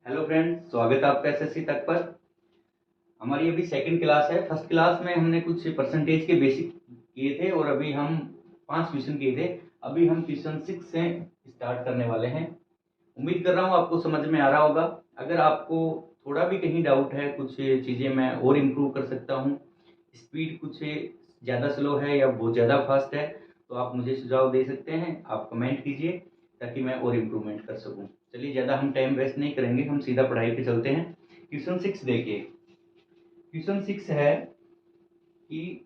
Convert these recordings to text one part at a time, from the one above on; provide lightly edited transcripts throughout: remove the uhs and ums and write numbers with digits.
Hello friends, स्वागत है आपका एसएससी तक पर। हमारी अभी सेकंड क्लास है। फर्स्ट क्लास में हमने कुछ परसेंटेज के बेसिक किए थे और अभी हम 5 क्वेश्चन किए थे। अभी हम क्वेश्चन 6 से स्टार्ट करने वाले हैं। उम्मीद कर रहा हूँ आपको समझ में आ रहा होगा। अगर आपको थोड़ा भी कहीं डाउट है, कुछ चीज़ें मैं और इम्प्रूव कर सकता हूँ, स्पीड कुछ ज़्यादा स्लो है या बहुत ज़्यादा फास्ट है, तो आप मुझे सुझाव दे सकते हैं। आप कमेंट कीजिए ताकि मैं और इम्प्रूवमेंट कर सकूँ। चलिए, ज़्यादा हम टाइम वेस्ट नहीं करेंगे, हम सीधा पढ़ाई पे चलते हैं। क्वेश्चन 6 देखिए। क्वेश्चन 6 है कि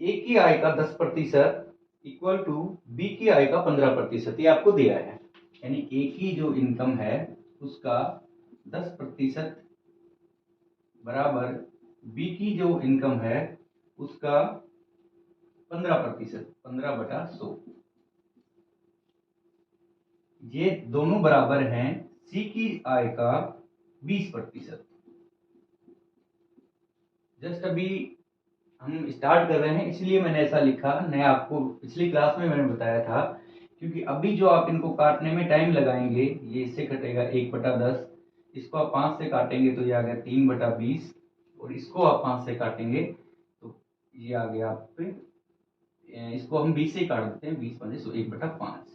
ए की आय का 10% इक्वल टू बी की आय का 15%, ये आपको दिया है। यानी ए की जो इनकम है उसका 10% बराबर बी की जो इनकम है उसका 15%, 15/100। ये दोनों बराबर हैं सी की आय का 20%। जस्ट अभी हम स्टार्ट कर रहे हैं, इसलिए मैंने ऐसा लिखा। नहीं, आपको पिछली क्लास में मैंने बताया था, क्योंकि अभी जो आप इनको काटने में टाइम लगाएंगे, ये इससे कटेगा 1/10, इसको आप 5 से काटेंगे तो ये आ गया 3/20, और इसको आप 5 से काटेंगे तो ये आ गया आप पे, इसको हम 20 से काट देते हैं, 20 5 1/5।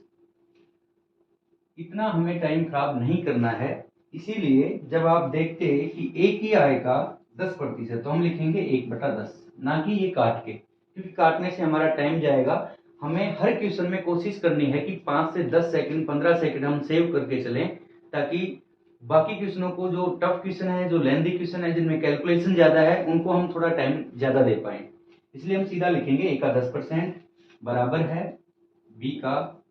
इतना हमें टाइम खराब नहीं करना है। इसीलिए जब आप देखते हैं कि ए की आय का 10%, तो हम लिखेंगे 1/10, ना कि ये काट के, क्योंकि काटने से हमारा टाइम जाएगा। हमें हर क्वेश्चन में कोशिश करनी है कि 5 से 10 सेकंड, 15 सेकंड हम सेव करके चलें, ताकि बाकी क्वेश्चनों को, जो टफ क्वेश्चन है, जो लेंथी क्वेश्चन है, जिनमें कैलकुलेशन ज्यादा है, उनको हम थोड़ा टाइम ज्यादा दे पाए। इसलिए हम सीधा लिखेंगे ए का 10% बराबर है बी का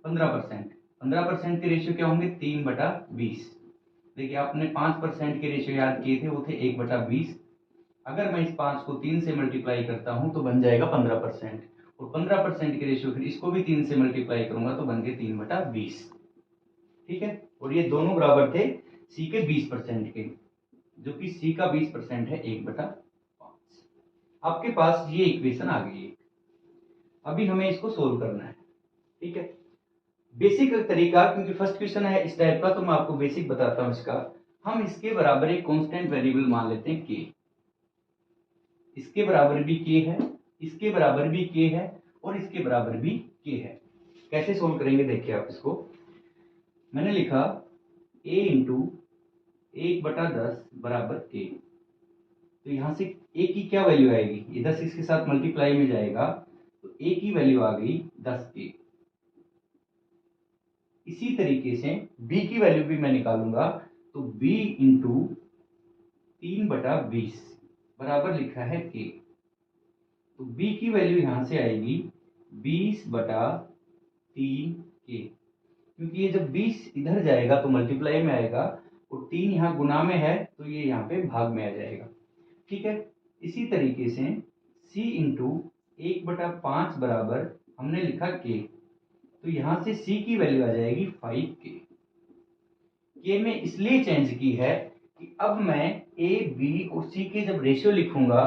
15%। 15% के रेशियो क्या होंगे? 3/20। देखिए, आपने 5% के रेशियो याद किए थे, वो थे 1/20। अगर मैं इस 5 को 3 से मल्टीप्लाई करता हूं तो बन जाएगा 15%, और 15% के रेशियो फिर इसको भी 3 से मल्टीप्लाई करूंगा तो बन गए 3/20। ठीक है, और ये दोनों बराबर थे सी के 20% के, जो कि सी का 20% है 1/5। आपके पास ये इक्वेशन आ गई है। अभी हमें इसको सोल्व करना है। ठीक है, बेसिक तरीका, क्योंकि फर्स्ट क्वेश्चन है इस टाइप का, तो मैं आपको बेसिक बताता हूं इसका। हम इसके बराबर एक कांस्टेंट वेरिएबल मान लेते हैं के। इसके बराबर भी के है, इसके बराबर भी के है, और इसके बराबर भी के है। कैसे सोल्व करेंगे देखिए आप इसको। मैंने लिखा a इंटू 1/10 बराबर के। तो यहां से a की क्या वैल्यू आएगी? ये 10 इसके साथ मल्टीप्लाई में जाएगा, तो a की वैल्यू आ गई 10 के। इसी तरीके से b की वैल्यू भी मैं निकालूंगा, तो b इंटू 3/20 बराबर लिखा है के। तो b की वैल्यू यहां से आएगी 20/3 के, क्योंकि ये जब 20 इधर जाएगा तो मल्टीप्लाई में आएगा, और 3 यहाँ गुना में है तो ये यहाँ पे भाग में आ जाएगा। ठीक है, इसी तरीके से c इंटू 1/5 बराबर हमने लिखा के, तो यहां से c की वैल्यू आ जाएगी 5 के। ये मैं इसलिए चेंज की है कि अब मैं ए, बी और सी के जब रेशियो लिखूंगा,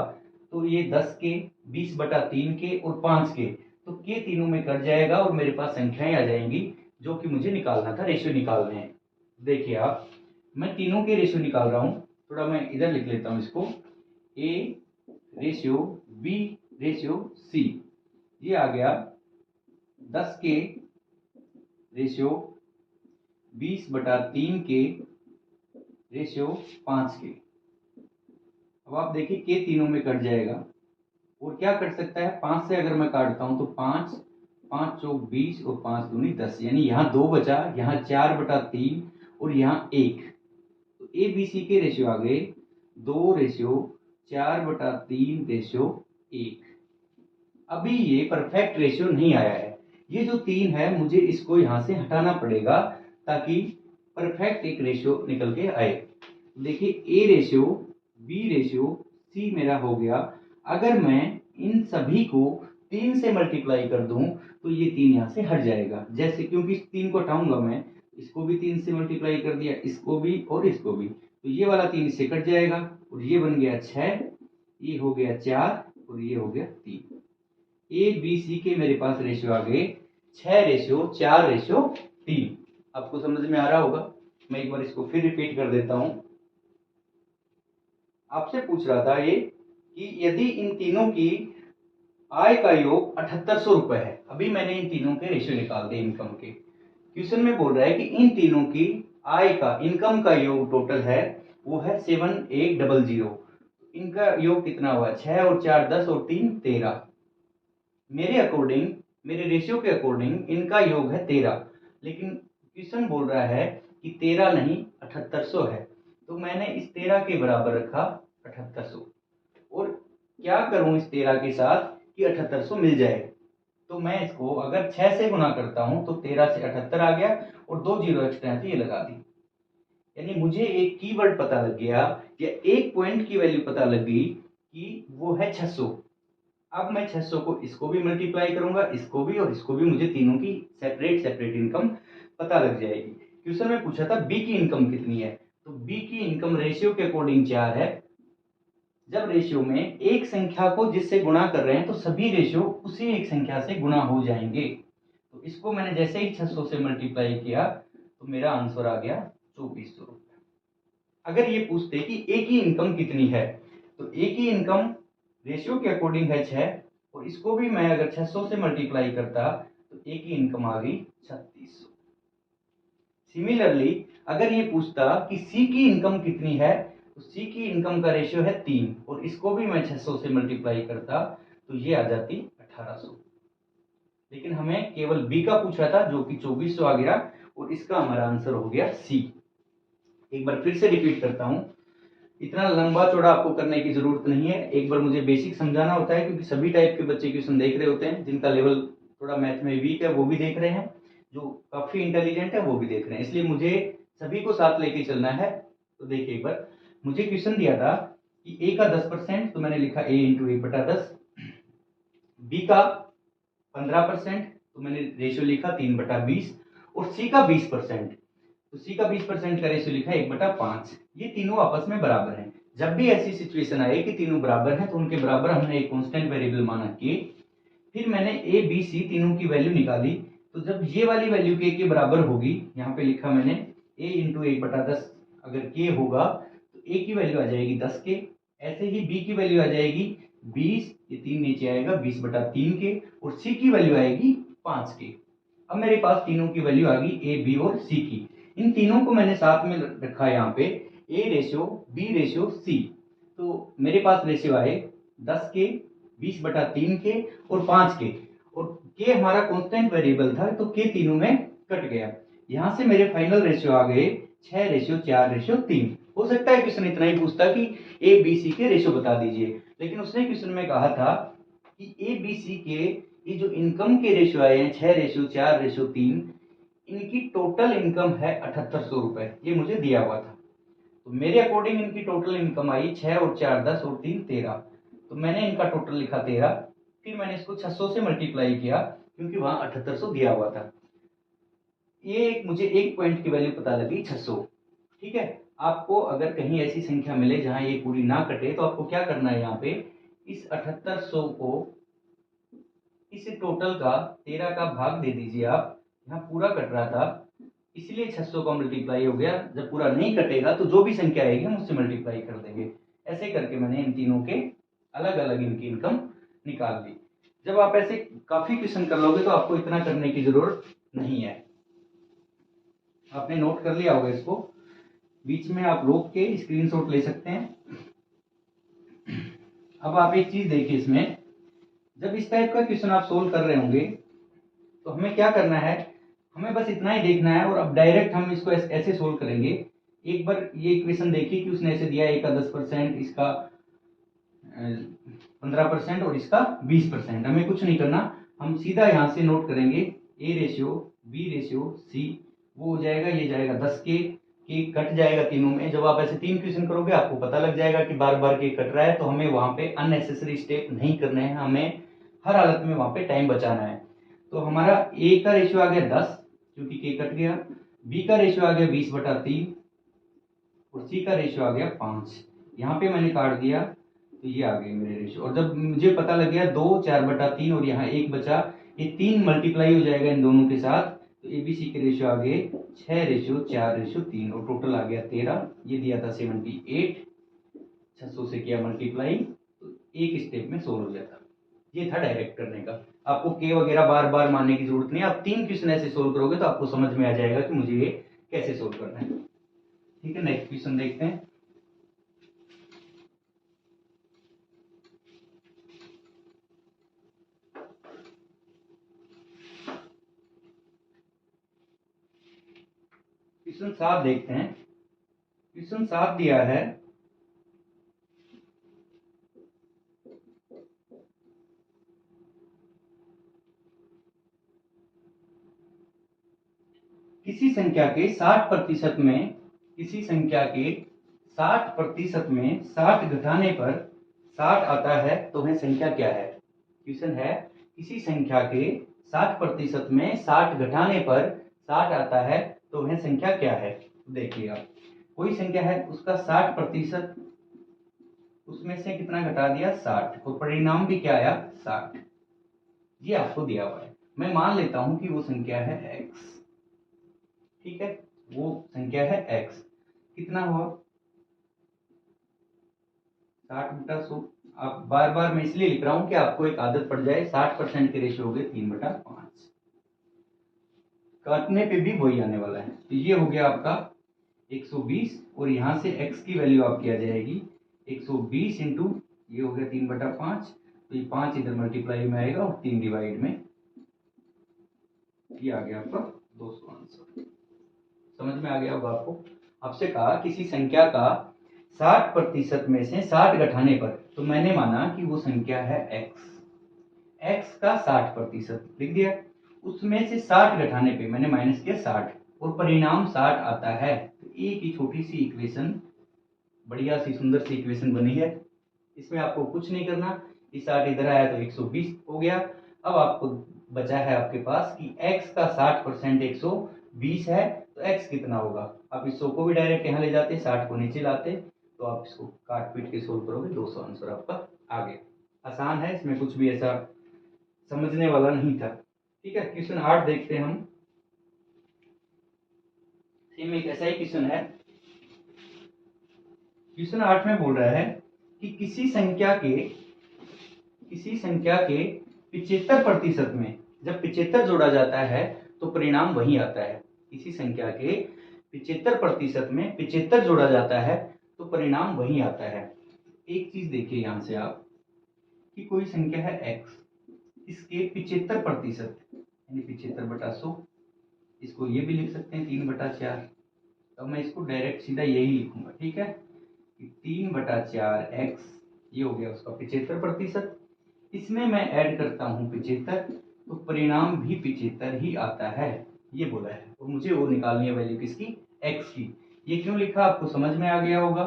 तो ये 10 के, 20/3 के और 5 के, तो के तीनों में कट जाएगा और मेरे पास संख्याएं आ जाएंगी जो कि मुझे निकालना था, रेशियो निकालने हैं। देखिए आप, मैं तीनों के रेशियो निकाल रहा हूं। थोड़ा मैं इधर लिख लेता हूं इसको। A ratio B ratio C, ये आ गया 10 के रेशियो 20/3 के रेशियो 5 के। अब आप देखिए के तीनों में कट जाएगा, और क्या कट सकता है? 5 से अगर मैं काटता हूं तो 5, 5 चौक 20 और 5 दूनी 10, यानी यहाँ 2 बचा, यहाँ 4/3 और यहाँ 1। तो ए बी सी के रेशियो आ गए 2:4/3:1। अभी ये परफेक्ट रेशियो नहीं आया है। ये जो 3 है, मुझे इसको यहाँ से हटाना पड़ेगा ताकि परफेक्ट एक रेशियो निकल के आए। देखिए, A ratio B ratio C मेरा हो गया। अगर मैं इन सभी को 3 से मल्टीप्लाई कर दूं तो ये 3 यहां से हट जाएगा। जैसे, क्योंकि 3 को हटाऊंगा मैं, इसको भी 3 से मल्टीप्लाई कर दिया, इसको भी और इसको भी, तो ये वाला 3 इससे कट जाएगा, और ये बन गया 6, ये हो गया 4 और ये हो गया 3। ए बी सी के मेरे पास रेशियो आ गए 6:4:3। आपको समझ में आ रहा होगा। मैं एक बार इसको फिर रिपीट कर देता हूं। आपसे पूछ रहा था ये कि यदि इन तीनों की आय का योग 7800 रुपए है, अभी मैंने इन तीनों के रेशियो निकाल दिए इनकम के। क्वेश्चन में बोल रहा है कि इन तीनों की आय का, इनकम का योग टोटल है वो है 7800। इनका योग कितना हुआ, 6 और 4 10 और 3 13। मेरे अकॉर्डिंग, मेरे रेशियो के अकॉर्डिंग इनका योग है 13, लेकिन क्वेश्चन बोल रहा है कि 13 नहीं 7800 है, तो मैंने इस 13 के बराबर रखा 7800। और क्या करूं इस 13 के साथ कि 7800 मिल जाए। तो मैं इसको अगर 6 से गुना करता हूं तो 13 से 78 आ गया, और 2 जीरो एक्स्ट्रा है तो ये लगा दी। यानी मुझे एक कीवर्ड पता लग गया, या एक पॉइंट की वैल्यू पता लग गई कि वो है 600। अब मैं 600 को इसको भी मल्टीप्लाई करूंगा, इसको भी और इसको भी, मुझे तीनों की सेपरेट सेपरेट इनकम पता लग जाएगी। क्वेश्चन में पूछा था बी की इनकम कितनी है, तो बी की इनकम रेशियो के अकॉर्डिंग 4 है। जब रेशियो में एक संख्या को जिससे गुणा कर रहे हैं तो सभी रेशियो उसी एक संख्या से गुणा हो जाएंगे। तो इसको मैंने जैसे ही 600 से मल्टीप्लाई किया तो मेरा आंसर आ गया 2400 रुपये। अगर ये पूछते कि ए की इनकम कितनी है, तो ए की इनकम रेशियो के अकॉर्डिंग है 6, और इसको भी मैं अगर 600 से मल्टीप्लाई करता तो ए की इनकम आ गई 3600। सिमिलरली अगर ये पूछता कि सी की इनकम कितनी है, तो सी की इनकम का रेशियो है 3, और इसको भी मैं 600 से मल्टीप्लाई करता तो ये आ जाती 1800। लेकिन हमें केवल बी का पूछ रहा था जो कि 2400 आ गया, और इसका हमारा आंसर हो गया सी। एक बार फिर से रिपीट करता हूं, इतना लंबा चौड़ा आपको करने की जरूरत नहीं है, एक बार मुझे बेसिक समझाना होता है, क्योंकि सभी टाइप के बच्चे क्वेश्चन देख रहे होते हैं। जिनका लेवल थोड़ा मैथ में वीक है वो भी देख रहे हैं, जो काफी इंटेलिजेंट है वो भी देख रहे हैं, इसलिए मुझे सभी को साथ लेके चलना है। तो देखिए एक बार, मुझे क्वेश्चन दिया था कि ए का 10%, तो मैंने लिखा ए इंटू 1/10। बी का 15%, तो मैंने रेशियो लिखा 3/20, और सी का 20%, तो सी का 20% का रेशियो लिखा 1/5। ये तीनों आपस में बराबर हैं। जब भी ऐसी सिचुएशन आए कि तीनों बराबर हैं तो उनके बराबर हमने एक कांस्टेंट वेरिएबल माना कि, फिर मैंने ए बी सी तीनों की वैल्यू निकाली। तो जब ये वाली वैल्यू के बराबर होगी, यहाँ पे लिखा मैंने a इंटू 1/10, अगर के होगा तो a की वैल्यू आ जाएगी 10 के। ऐसे ही b की वैल्यू आ जाएगी 20, ये 3 नीचे आएगा 20/3 के, और c की वैल्यू आएगी 5 के। अब मेरे पास तीनों की वैल्यू आ गई a b और c की। इन तीनों को मैंने साथ में रखा यहाँ पे, a ratio b ratio c। तो मेरे पास रेशियो आए 10 के, 20/3 के और 5 के, और के हमारा कांस्टेंट वेरिएबल था तो के तीनों में कट गया। यहां से मेरे फाइनल रेशियो आ गए 6:4:3। हो सकता है क्वेश्चन इतना ही पूछता कि ए बी सी के रेशियो बता दीजिए, लेकिन उसने क्वेश्चन में कहा था कि ए बी सी के ये जो इनकम के रेशियो आए हैं 6:4:3, इनकी टोटल इनकम है 7800 रुपए, ये मुझे दिया हुआ था। तो मेरे अकॉर्डिंग इनकी टोटल इनकम आई 6 और 4 10 और 3 13, तो मैंने इनका टोटल लिखा 13। फिर मैंने इसको 600 से मल्टीप्लाई किया क्योंकि वहां 7800 दिया हुआ था। ये मुझे एक पॉइंट की वैल्यू पता लगी 600। ठीक है, आपको अगर कहीं ऐसी संख्या मिले जहां ये पूरी ना कटे तो आपको क्या करना है, यहाँ पे इस 7800 को इस टोटल का 13 का भाग दे दीजिए आप। यहाँ पूरा कट रहा था इसलिए 600 का मल्टीप्लाई हो गया, जब पूरा नहीं कटेगा तो जो भी संख्या आएगी हम उससे मल्टीप्लाई कर देंगे। ऐसे करके मैंने इन तीनों के अलग अलग इनकी इनकम निकाल ली। जब आप ऐसे काफी क्वेश्चन कर लोगे तो आपको इतना करने की जरूरत नहीं है। आपने नोट कर लिया होगा इसको, बीच में आप रोक के स्क्रीनशॉट ले सकते हैं। अब आप एक चीज देखिए, इसमें जब इस टाइप का क्वेश्चन आप सोल्व कर रहे होंगे तो हमें क्या करना है, हमें बस इतना ही देखना है, और अब डायरेक्ट हम इसको ऐसे सोल्व करेंगे। एक बार ये इक्वेशन देखिए कि उसने ऐसे दिया, ए का 10%, इसका 15% और इसका 20%। हमें कुछ नहीं करना, हम सीधा यहाँ से नोट करेंगे A ratio B ratio C, वो हो जाएगा, ये जाएगा 10 के कट जाएगा तीनों में। जब आप ऐसे 3 क्वेश्चन करोगे आपको पता लग जाएगा कि बार बार के कट रहा है, तो हमें वहां पे अननेसेसरी स्टेप नहीं करने हैं, हमें हर हालत में वहां पे टाइम बचाना है। तो हमारा ए का रेशियो आ गया 10 क्योंकि के कट गया, बी का रेशियो आ गया 20/3 और सी का रेशियो आ गया 5। यहाँ पे मैंने काट दिया तो ये आ गए मेरे रेशियो। और जब मुझे पता लग गया 2 4/3 और यहाँ 1 बचा, ये 3 मल्टीप्लाई हो जाएगा इन दोनों के साथ, तो तो ABC के रेशियो आ गए 6:4:3 और टोटल आ गया 13। ये दिया था 78, 600 से किया मल्टीप्लाई, तो एक स्टेप में सोल्व हो जाता। ये था डायरेक्ट करने का। आपको के वगैरह बार बार मानने की जरूरत नहीं है। आप 3 क्वेश्चन ऐसे सोल्व करोगे तो आपको समझ में आ जाएगा कि मुझे ये कैसे सोल्व करना है। ठीक है, नेक्स्ट क्वेश्चन देखते हैं। क्वेश्चन 7 देखते हैं। क्वेश्चन 7 दिया है किसी संख्या के 60% में, किसी संख्या के 60% में 60 घटाने पर 60 आता है तो वह संख्या क्या है। क्वेश्चन है किसी संख्या के 60% में 60 घटाने पर 60 आता है तो वह संख्या क्या है। तो देखिए आप, कोई संख्या है उसका 60%, उसमें से कितना घटा दिया 60, और परिणाम भी क्या आया 60। ये आपको दिया हुआ है। मैं मान लेता हूं कि वो संख्या है x। ठीक है, वो संख्या है x। कितना हुआ 60/100। आप बार बार मैं इसलिए लिख रहा हूं कि आपको एक आदत पड़ जाए। 60% के रेशियो हो गए 3/5, काटने पे भी वही आने वाला है। तो ये हो गया आपका 120, और यहां से x की वैल्यू आपकी आ जाएगी 120 इंटू, ये हो गया 3/5, तो ये 5 इधर मल्टीप्लाई में आएगा और 3 डिवाइड में, ये आ गया आपका 200 आंसर। समझ में आ गया होगा आपको। आपसे कहा किसी संख्या का 60% में से 60 घटाने पर, तो मैंने माना कि वो संख्या है x का 60% लिख दिया। उसमें से 60 घटाने पे मैंने माइनस किया 60, और परिणाम 60 आता है। तो एक ही छोटी सी इक्वेशन, बढ़िया सी सुंदर सी इक्वेशन बनी है। इसमें आपको कुछ नहीं करना, ये 60 इधर आया तो 120 हो गया। अब आपको बचा है आपके पास कि x का 60% 120 है, तो x कितना होगा। आप इस 100 को भी डायरेक्ट यहाँ ले जाते, 60 को नीचे लाते, तो आप इसको काट पीट के सोल्व करोगे, 200 आंसर आपका आ गया। आसान है, इसमें कुछ भी ऐसा समझने वाला नहीं था। ठीक है, क्वेश्चन 8 देखते हैं हम। सेम एक ऐसा ही क्वेश्चन है। क्वेश्चन 8 में बोल रहा है कि किसी संख्या के 75% में जब 75 जोड़ा जाता है तो परिणाम वही आता है। किसी संख्या के 75% में 75 जोड़ा जाता है तो परिणाम वही आता है। एक चीज देखिए यहां से आप, कि कोई संख्या है x, इसके 75% यानी 75/100, इसको ये भी लिख सकते हैं 3/4। तो मैं इसको डायरेक्ट सीधा यही लिखूंगा। ठीक है, 3/4x, ये हो गया उसका 75%। इसमें मैं ऐड करता हूं 75, तो परिणाम भी 75 ही आता है, ये बोला है। और मुझे वो निकालनी है वैल्यू किसकी, x की। ये क्यों लिखा आपको समझ में आ गया होगा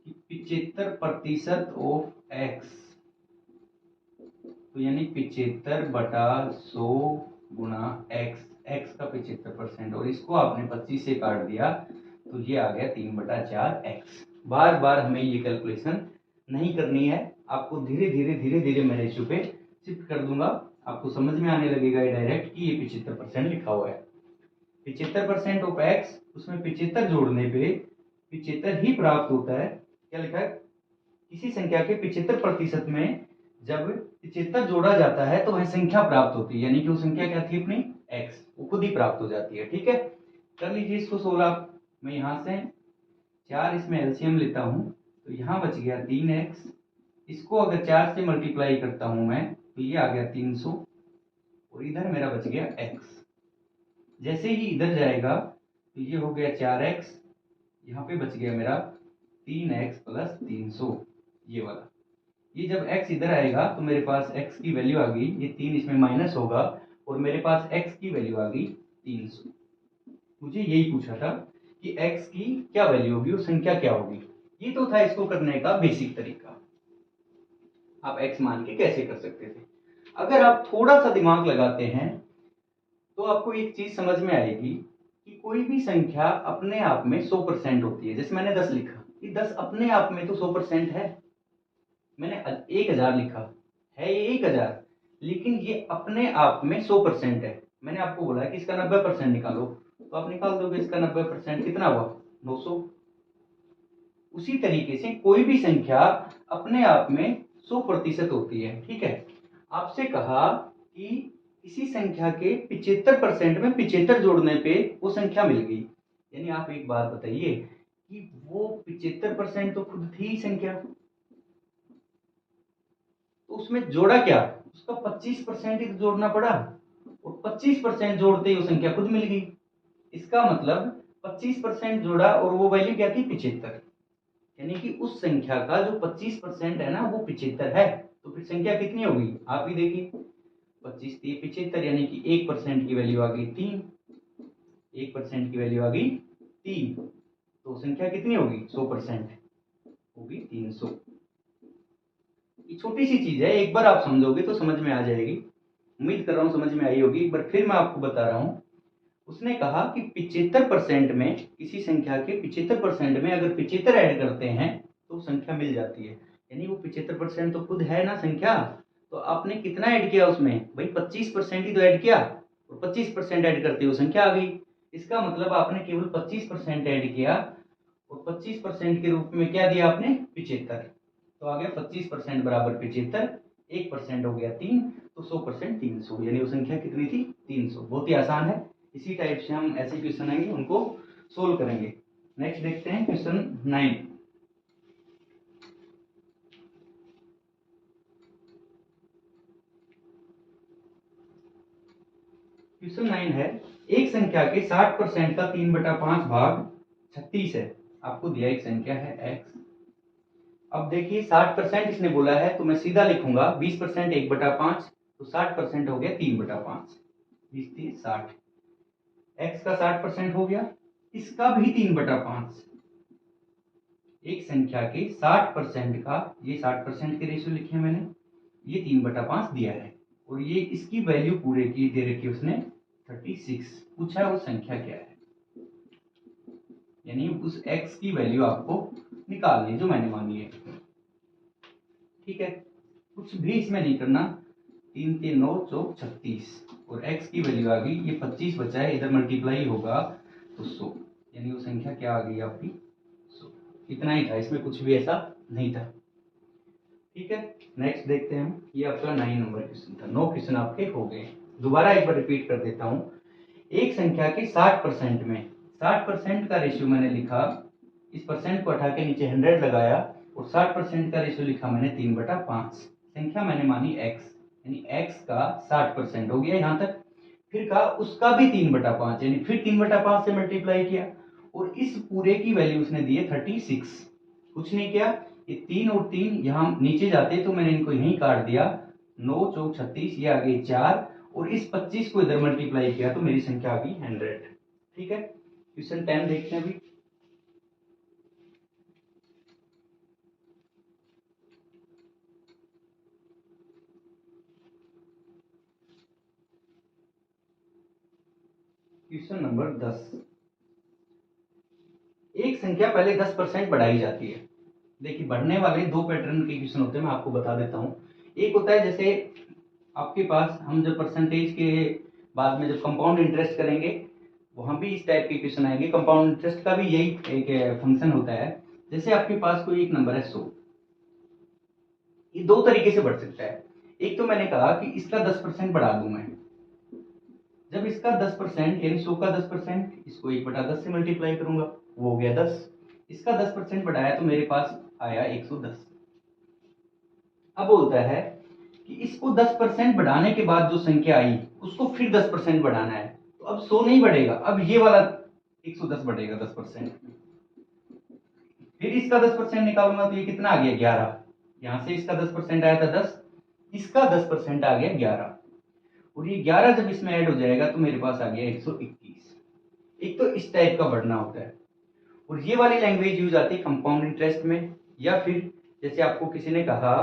कि 75% ऑफ x, तो यानी 75/100 गुणा x का 75%, और इसको आपने 25 से काट दिया तो ये आ गया 3/4x। बार बार हमें ये कैलकुलेशन नहीं करनी है, आपको धीरे धीरे मैं रेशियो पे शिफ्ट कर दूंगा, आपको समझ में आने लगेगा ये डायरेक्ट कि ये 75% लिखा हुआ है। 75% ऑफ x, उसमें 75 जोड़ने पे 75 ही प्राप्त होता है। क्या लिखा है, किसी संख्या के 75% में जब 75 जोड़ा जाता है तो वह संख्या प्राप्त होती है, यानी कि वो संख्या क्या थी अपनी x, वो खुद ही प्राप्त हो जाती है। ठीक है, कर लीजिए इसको 16। मैं यहां से 4 इसमें एलसीएम लेता हूं, तो यहाँ बच गया 3x। इसको अगर 4 से मल्टीप्लाई करता हूं मैं, तो ये आ गया 300, और इधर मेरा बच गया x। जैसे ही इधर जाएगा तो ये हो गया 4x, यहाँ पे बच गया मेरा 3x + 300, ये वाला। ये जब x इधर आएगा तो मेरे पास x की वैल्यू आ गई, ये 3 इसमें माइनस होगा, और मेरे पास x की वैल्यू आ गई 300। मुझे यही पूछा था कि x की क्या वैल्यू होगी, वो संख्या क्या होगी। ये तो था इसको करने का बेसिक तरीका, आप x मान के कैसे कर सकते थे। अगर आप थोड़ा सा दिमाग लगाते हैं तो आपको एक चीज समझ में आएगी कि कोई भी संख्या अपने आप में 100% होती है। जैसे मैंने 10 लिखा, ये 10 अपने आप में तो 100% है। मैंने 1000 लिखा है, ये 1000, लेकिन ये अपने आप में 100% है। मैंने आपको बोला कि इसका 90% निकालो, तो आप निकाल दोगे इसका 90% कितना हुआ 900। उसी तरीके से कोई भी संख्या अपने आप में 100% होती है, ठीक है। आपसे कहा कि इसी संख्या के 75% में 75 जोड़ने पे वो संख्या मिल गई। यानी आप एक बात बताइए कि वो 75% तो खुद थी ही संख्या, तो उसमें जोड़ा क्या, उसका 25% ही तो जोड़ना पड़ा, और 25% जोड़ते ही वो संख्या खुद मिल गई। इसका मतलब 25% जोड़ा और वो वैल्यू क्या थी 75, यानी कि उस संख्या का जो 25% है ना वो 75 है। तो फिर संख्या कितनी होगी आप ही देखिए, 25 3 75, यानी कि 1% की वैल्यू आ गई 3, 1% की वैल्यू आ गई 3, तो संख्या कितनी होगी 100% होगी 300। ये छोटी सी चीज है, एक बार आप समझोगे तो समझ में आ जाएगी। उम्मीद कर रहा हूँ समझ में आई होगी। एक बार फिर मैं आपको बता रहा हूँ। उसने कहा कि 75% में, किसी संख्या के 75% में अगर 75 ऐड करते हैं तो संख्या मिल जाती है। यानी वो 75% तो खुद है ना संख्या, तो आपने कितना ऐड किया उसमें, भाई 25% ही तो ऐड किया, और 25% ऐड करते हुए संख्या आ गई। इसका मतलब आपने केवल 25% ऐड किया, और 25% के रूप में क्या दिया आपने 75, तो आ गया 25% बराबर 75, 1% हो गया 3, तो 100% 300, यानी वो संख्या कितनी थी 300। बहुत ही आसान है। इसी टाइप से हम ऐसे क्वेश्चन आएंगे उनको सोल्व करेंगे। नेक्स्ट देखते हैं क्वेश्चन 9। क्वेश्चन 9 है, एक संख्या के 60% का 3/5 भाग 36 है। आपको दिया एक संख्या है x। अब देखिए 60% इसने बोला है, तो मैं सीधा लिखूंगा 20% 1/5, तो 60% हो गया 3/5, 20 3 60। x का 60% हो गया, इसका भी 3/5। एक संख्या के 60% का, ये 60% के रेशियो लिखे मैंने, ये 3/5 दिया है, और ये इसकी वैल्यू पूरे की दे रखी है उसने 36। पूछा है वो संख्या क्या है, यानी उस x की वैल्यू आपको निकालनी जो मैंने मांगी है, ठीक है। कुछ भी इसमें नहीं करना, 3 3 9 चौक 36, और x की वैल्यू आ गई, ये 25 बचा है, इधर मल्टीप्लाई होगा तो 100, यानी वो संख्या क्या आ गई आपकी 100। इतना ही था, इसमें कुछ भी ऐसा नहीं था, ठीक है। नेक्स्ट देखते हैं हम, ये आपका 9 नंबर क्वेश्चन था। 9 क्वेश्चन आपके हो गए। दोबारा एक बार रिपीट कर देता हूँ। एक संख्या के 60% में, 60% का रेशियो मैंने लिखा, इस परसेंट को हटा के नीचे 100 लगाया, और 60% का रेशियो लिखा मैंने 3/5। संख्या मैंने मानी x, यानी x का 60% हो गया यहाँ तक। फिर कहा उसका भी 3/5, यानी फिर 3/5 से मल्टीप्लाई किया, और इस पूरे की वैल्यू उसने दी है 36। कुछ नहीं किया, ये 3 और 3 यहाँ नीचे जाते तो मैंने इनको यहीं काट दिया, 9 चौक 36, ये आ गई 4, और इस 25 को इधर मल्टीप्लाई किया तो मेरी संख्या आ गई 100, ठीक है। क्वेश्चन 10 देखते हैं अभी। Question number 10। एक संख्या पहले 10% बढ़ाई जाती है। देखिए बढ़ने वाले दो पैटर्न के क्वेश्चन होते हैं, मैं आपको बता देता हूँ। एक होता है जैसे आपके पास, हम जब परसेंटेज के बाद में जब कंपाउंड इंटरेस्ट करेंगे, वहां भी इस टाइप के क्वेश्चन आएंगे। कंपाउंड इंटरेस्ट का भी यही एक फंक्शन होता है। जैसे आपके पास कोई एक नंबर है 100, ये दो तरीके से बढ़ सकता है। एक तो मैंने कहा कि इसका 10% बढ़ा दूं मैं, जब इसका 10% यानी 100 का 10%, इसको 1/10 से मल्टीप्लाई करूंगा, वो हो गया 10। इसका 10% बढ़ाया तो मेरे पास आया 110। अब बोलता है कि इसको 10% बढ़ाने के बाद जो संख्या आई उसको फिर 10% बढ़ाना है, तो अब 100 नहीं बढ़ेगा, अब ये वाला 110 बढ़ेगा 10%। फिर इसका 10% निकालूंगा तो ये कितना आ गया 11। यहां से इसका 10% आया था 10, इसका 10% आ गया 11, और ये 11 जब इसमें ऐड हो जाएगा तो मेरे पास आ गया 121। एक तो इस टाइप का बढ़ना होता है, और ये वाली लैंग्वेज यूज आती है कंपाउंड इंटरेस्ट में। या फिर जैसे आपको किसी ने कहा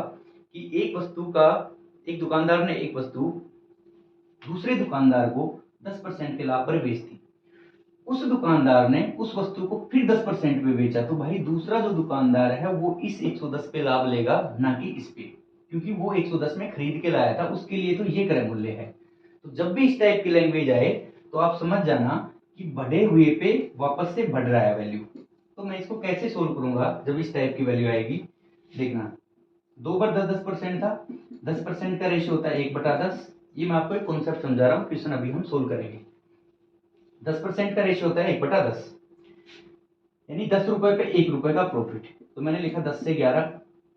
कि एक वस्तु का, एक दुकानदार ने एक वस्तु दूसरे दुकानदार को 10% के लाभ पर बेच दी, उस दुकानदार ने उस वस्तु को फिर 10% पे बेचा, तो भाई दूसरा जो दुकानदार है वो इस 110 पे लाभ लेगा, ना कि इस पे, क्योंकि वो 110 में खरीद के लाया था, उसके लिए तो ये क्रय मूल्य है। तो जब भी इस टाइप की लैंग्वेज आए तो आप समझ जाना कि बढ़े हुए पे वापस से बढ़ रहा है वैल्यू। तो मैं इसको कैसे सोल्व करूंगा जब इस टाइप की वैल्यू आएगी, देखना 2/10 10% था, 10% का रेशियो होता है 1/10। ये मैं आपको एक कॉन्सेप्ट समझा रहा हूँ, क्वेश्चन अभी हम सोल्व करेंगे। 10% का रेशियो होता है 1/10, यानी 10 रुपए पे 1 रुपए का प्रॉफिट। तो मैंने लिखा 10 से 11,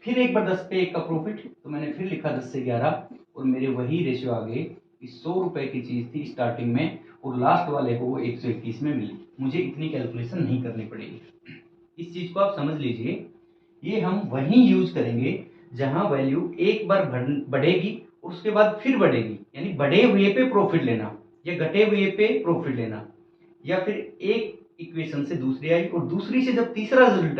फिर 1/10 पे 1 का प्रॉफिट, तो मैंने फिर लिखा 10 से 11, और मेरे वही रेशियो आ गए कि 100 रुपए की चीज थी स्टार्टिंग में और लास्ट वाले को वो 121 में मिली। मुझे इतनी कैलकुलेशन नहीं करनी पड़ेगी। इस चीज को आप समझ लीजिए, ये हम वहीं यूज करेंगे जहां वैल्यू एक बार बढ़ेगी और उसके बाद फिर बढ़ेगी, यानी बढ़े हुए पे प्रॉफिट लेना या घटे हुए पे प्रॉफिट लेना, या फिर एक इक्वेशन से दूसरी आई और दूसरी से जब तीसरा रिजल्ट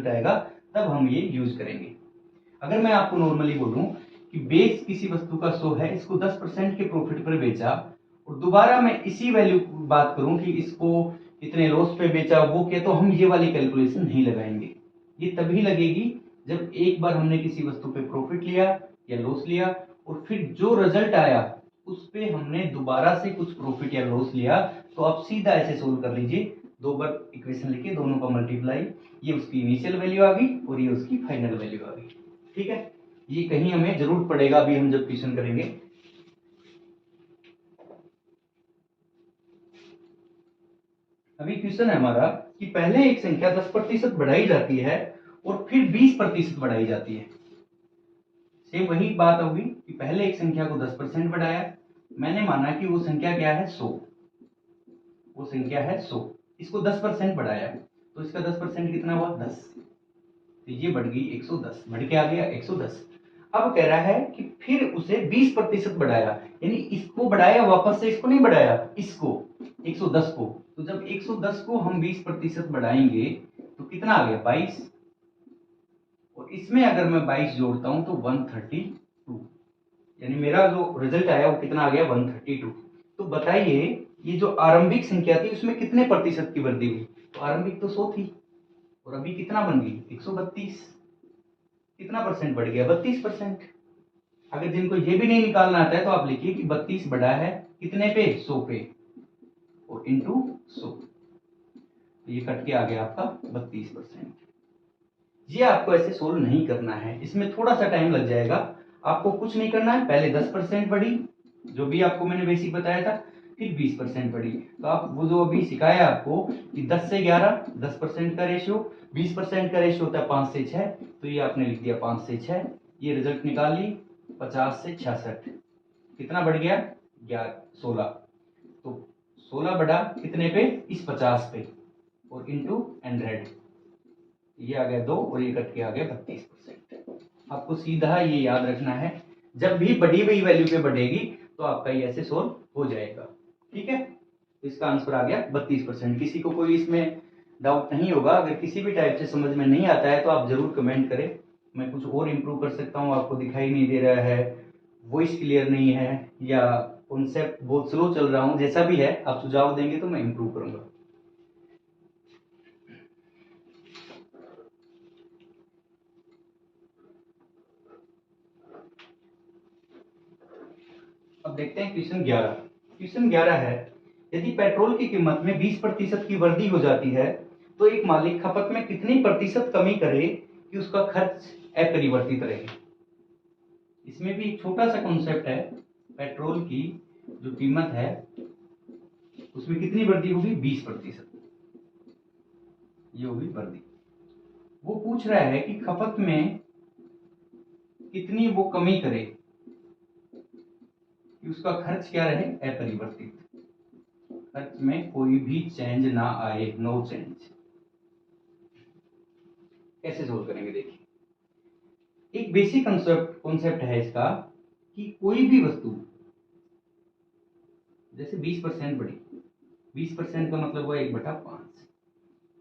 आएगा तब हम ये यूज करेंगे। अगर मैं आपको नॉर्मली बोलूं कि बेस किसी वस्तु का 100 है, इसको 10% के प्रॉफिट पर बेचा, और दोबारा मैं इसी वैल्यू की बात करूं कि इसको इतने लॉस पे बेचा वो क्या, तो हम ये वाली कैलकुलेशन नहीं लगाएंगे। ये तभी लगेगी जब एक बार हमने किसी वस्तु पे प्रॉफिट लिया या लॉस लिया और फिर जो रिजल्ट आया उस पे हमने दोबारा से कुछ प्रॉफिट या लॉस लिया। तो आप सीधा ऐसे सोल्व कर लीजिए, 2 बार इक्वेशन लिखे, दोनों का मल्टीप्लाई, ये उसकी इनिशियल वैल्यू आ गई और ये उसकी फाइनल वैल्यू आ गई। ठीक है, ये कहीं हमें जरूर पड़ेगा अभी हम जब क्वेश्चन करेंगे। अभी क्वेश्चन है हमारा कि पहले एक संख्या 10% बढ़ाई जाती है और फिर 20% बढ़ाई जाती है। सेम वही बात होगी कि पहले एक संख्या को 10% बढ़ाया, मैंने माना कि वो संख्या क्या है 100, वो संख्या है 100, इसको 10% बढ़ाया तो इसका 10% कितना हुआ 10, तो ये बढ़ गई 110, बढ़ के आ गया 110। अब कह रहा है कि फिर उसे 20% बढ़ाया, यानी इसको बढ़ाया वापस से, इसको नहीं बढ़ाया, इसको 110 को। तो जब 110 को हम 20% बढ़ाएंगे तो कितना आ गया 22, और इसमें अगर मैं 22 जोड़ता हूं तो 132, यानी मेरा जो रिजल्ट आया वो कितना आ गया 132। तो बताइए ये जो आरंभिक संख्या थी उसमें कितने प्रतिशत की वृद्धि हुई, तो आरंभिक तो 100 थी और अभी कितना बन गई 132, कितना परसेंट बढ़ गया 32%। अगर जिनको ये भी नहीं निकालना आता है तो आप लिखिए कि 32 बढ़ा है कितने पे 100 पे, और इंटू 100, तो ये कट के आ गया आपका 32%। ये आपको ऐसे सोल्व नहीं करना है, इसमें थोड़ा सा टाइम लग जाएगा। आपको कुछ नहीं करना है, पहले 10% बढ़ी जो भी आपको मैंने बेसिक बताया था, फिर 20% बढ़ी। तो आप वो जो अभी सिखाया आपको कि 10 से 11 10% का रेशियो, 20% का रेशियो होता है 5 से 6, तो ये आपने लिख दिया 5 से 6, ये रिजल्ट निकाल ली 50 से 66, कितना बढ़ गया 16, तो 16 बढ़ा कितने पे इस 50 पे, और इंटू 100, ये आ गया 2 और ये कट के आ गया 32%। आपको सीधा ये याद रखना है, जब भी बढ़ी हुई वैल्यू पे बढ़ेगी तो आपका ये ऐसे सोल्व हो जाएगा। ठीक है, तो इसका आंसर आ गया 32%। किसी को कोई इसमें डाउट नहीं होगा, अगर किसी भी टाइप से समझ में नहीं आता है तो आप जरूर कमेंट करें, मैं कुछ और इम्प्रूव कर सकता हूँ, आपको दिखाई नहीं दे रहा है, वॉइस क्लियर नहीं है, या कॉन्सेप्ट बहुत स्लो चल रहा हूँ, जैसा भी है आप सुझाव देंगे तो मैं इम्प्रूव करूंगा। अब देखते हैं क्वेश्चन 11। क्वेश्चन 11 है, यदि पेट्रोल की कीमत में 20% की वृद्धि हो जाती है तो एक मालिक खपत में कितनी प्रतिशत कमी करे कि उसका खर्च अपरिवर्तित रहे। इसमें भी एक छोटा सा कॉन्सेप्ट है, पेट्रोल की जो कीमत है उसमें कितनी वृद्धि होगी 20%, ये होगी वृद्धि। वो पूछ रहा है कि खपत में कितनी वो कमी करे कि उसका खर्च क्या रहे अपरिवर्तित, खर्च में कोई भी चेंज ना आए, नो चेंज। कैसे सोल्व करेंगे देखिए, एक बेसिक कॉन्सेप्ट है इसका कि कोई भी वस्तु जैसे 20% बढ़ी, 20% का मतलब हुआ 1/5,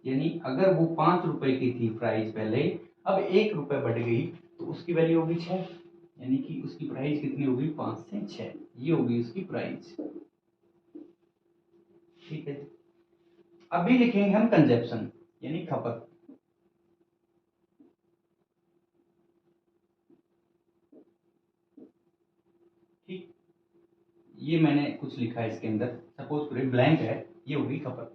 यानी अगर वो 5 रुपए की थी प्राइस पहले, अब 1 रुपए बढ़ गई तो उसकी वैल्यू होगी 6, यानी कि उसकी प्राइस कितनी होगी 5 से 6, ये होगी उसकी प्राइस। ठीक है, अभी लिखेंगे हम कंजप्शन यानी खपत। ठीक, ये मैंने कुछ लिखा है इसके अंदर, सपोज करें ब्लैंक है, ये होगी खपत।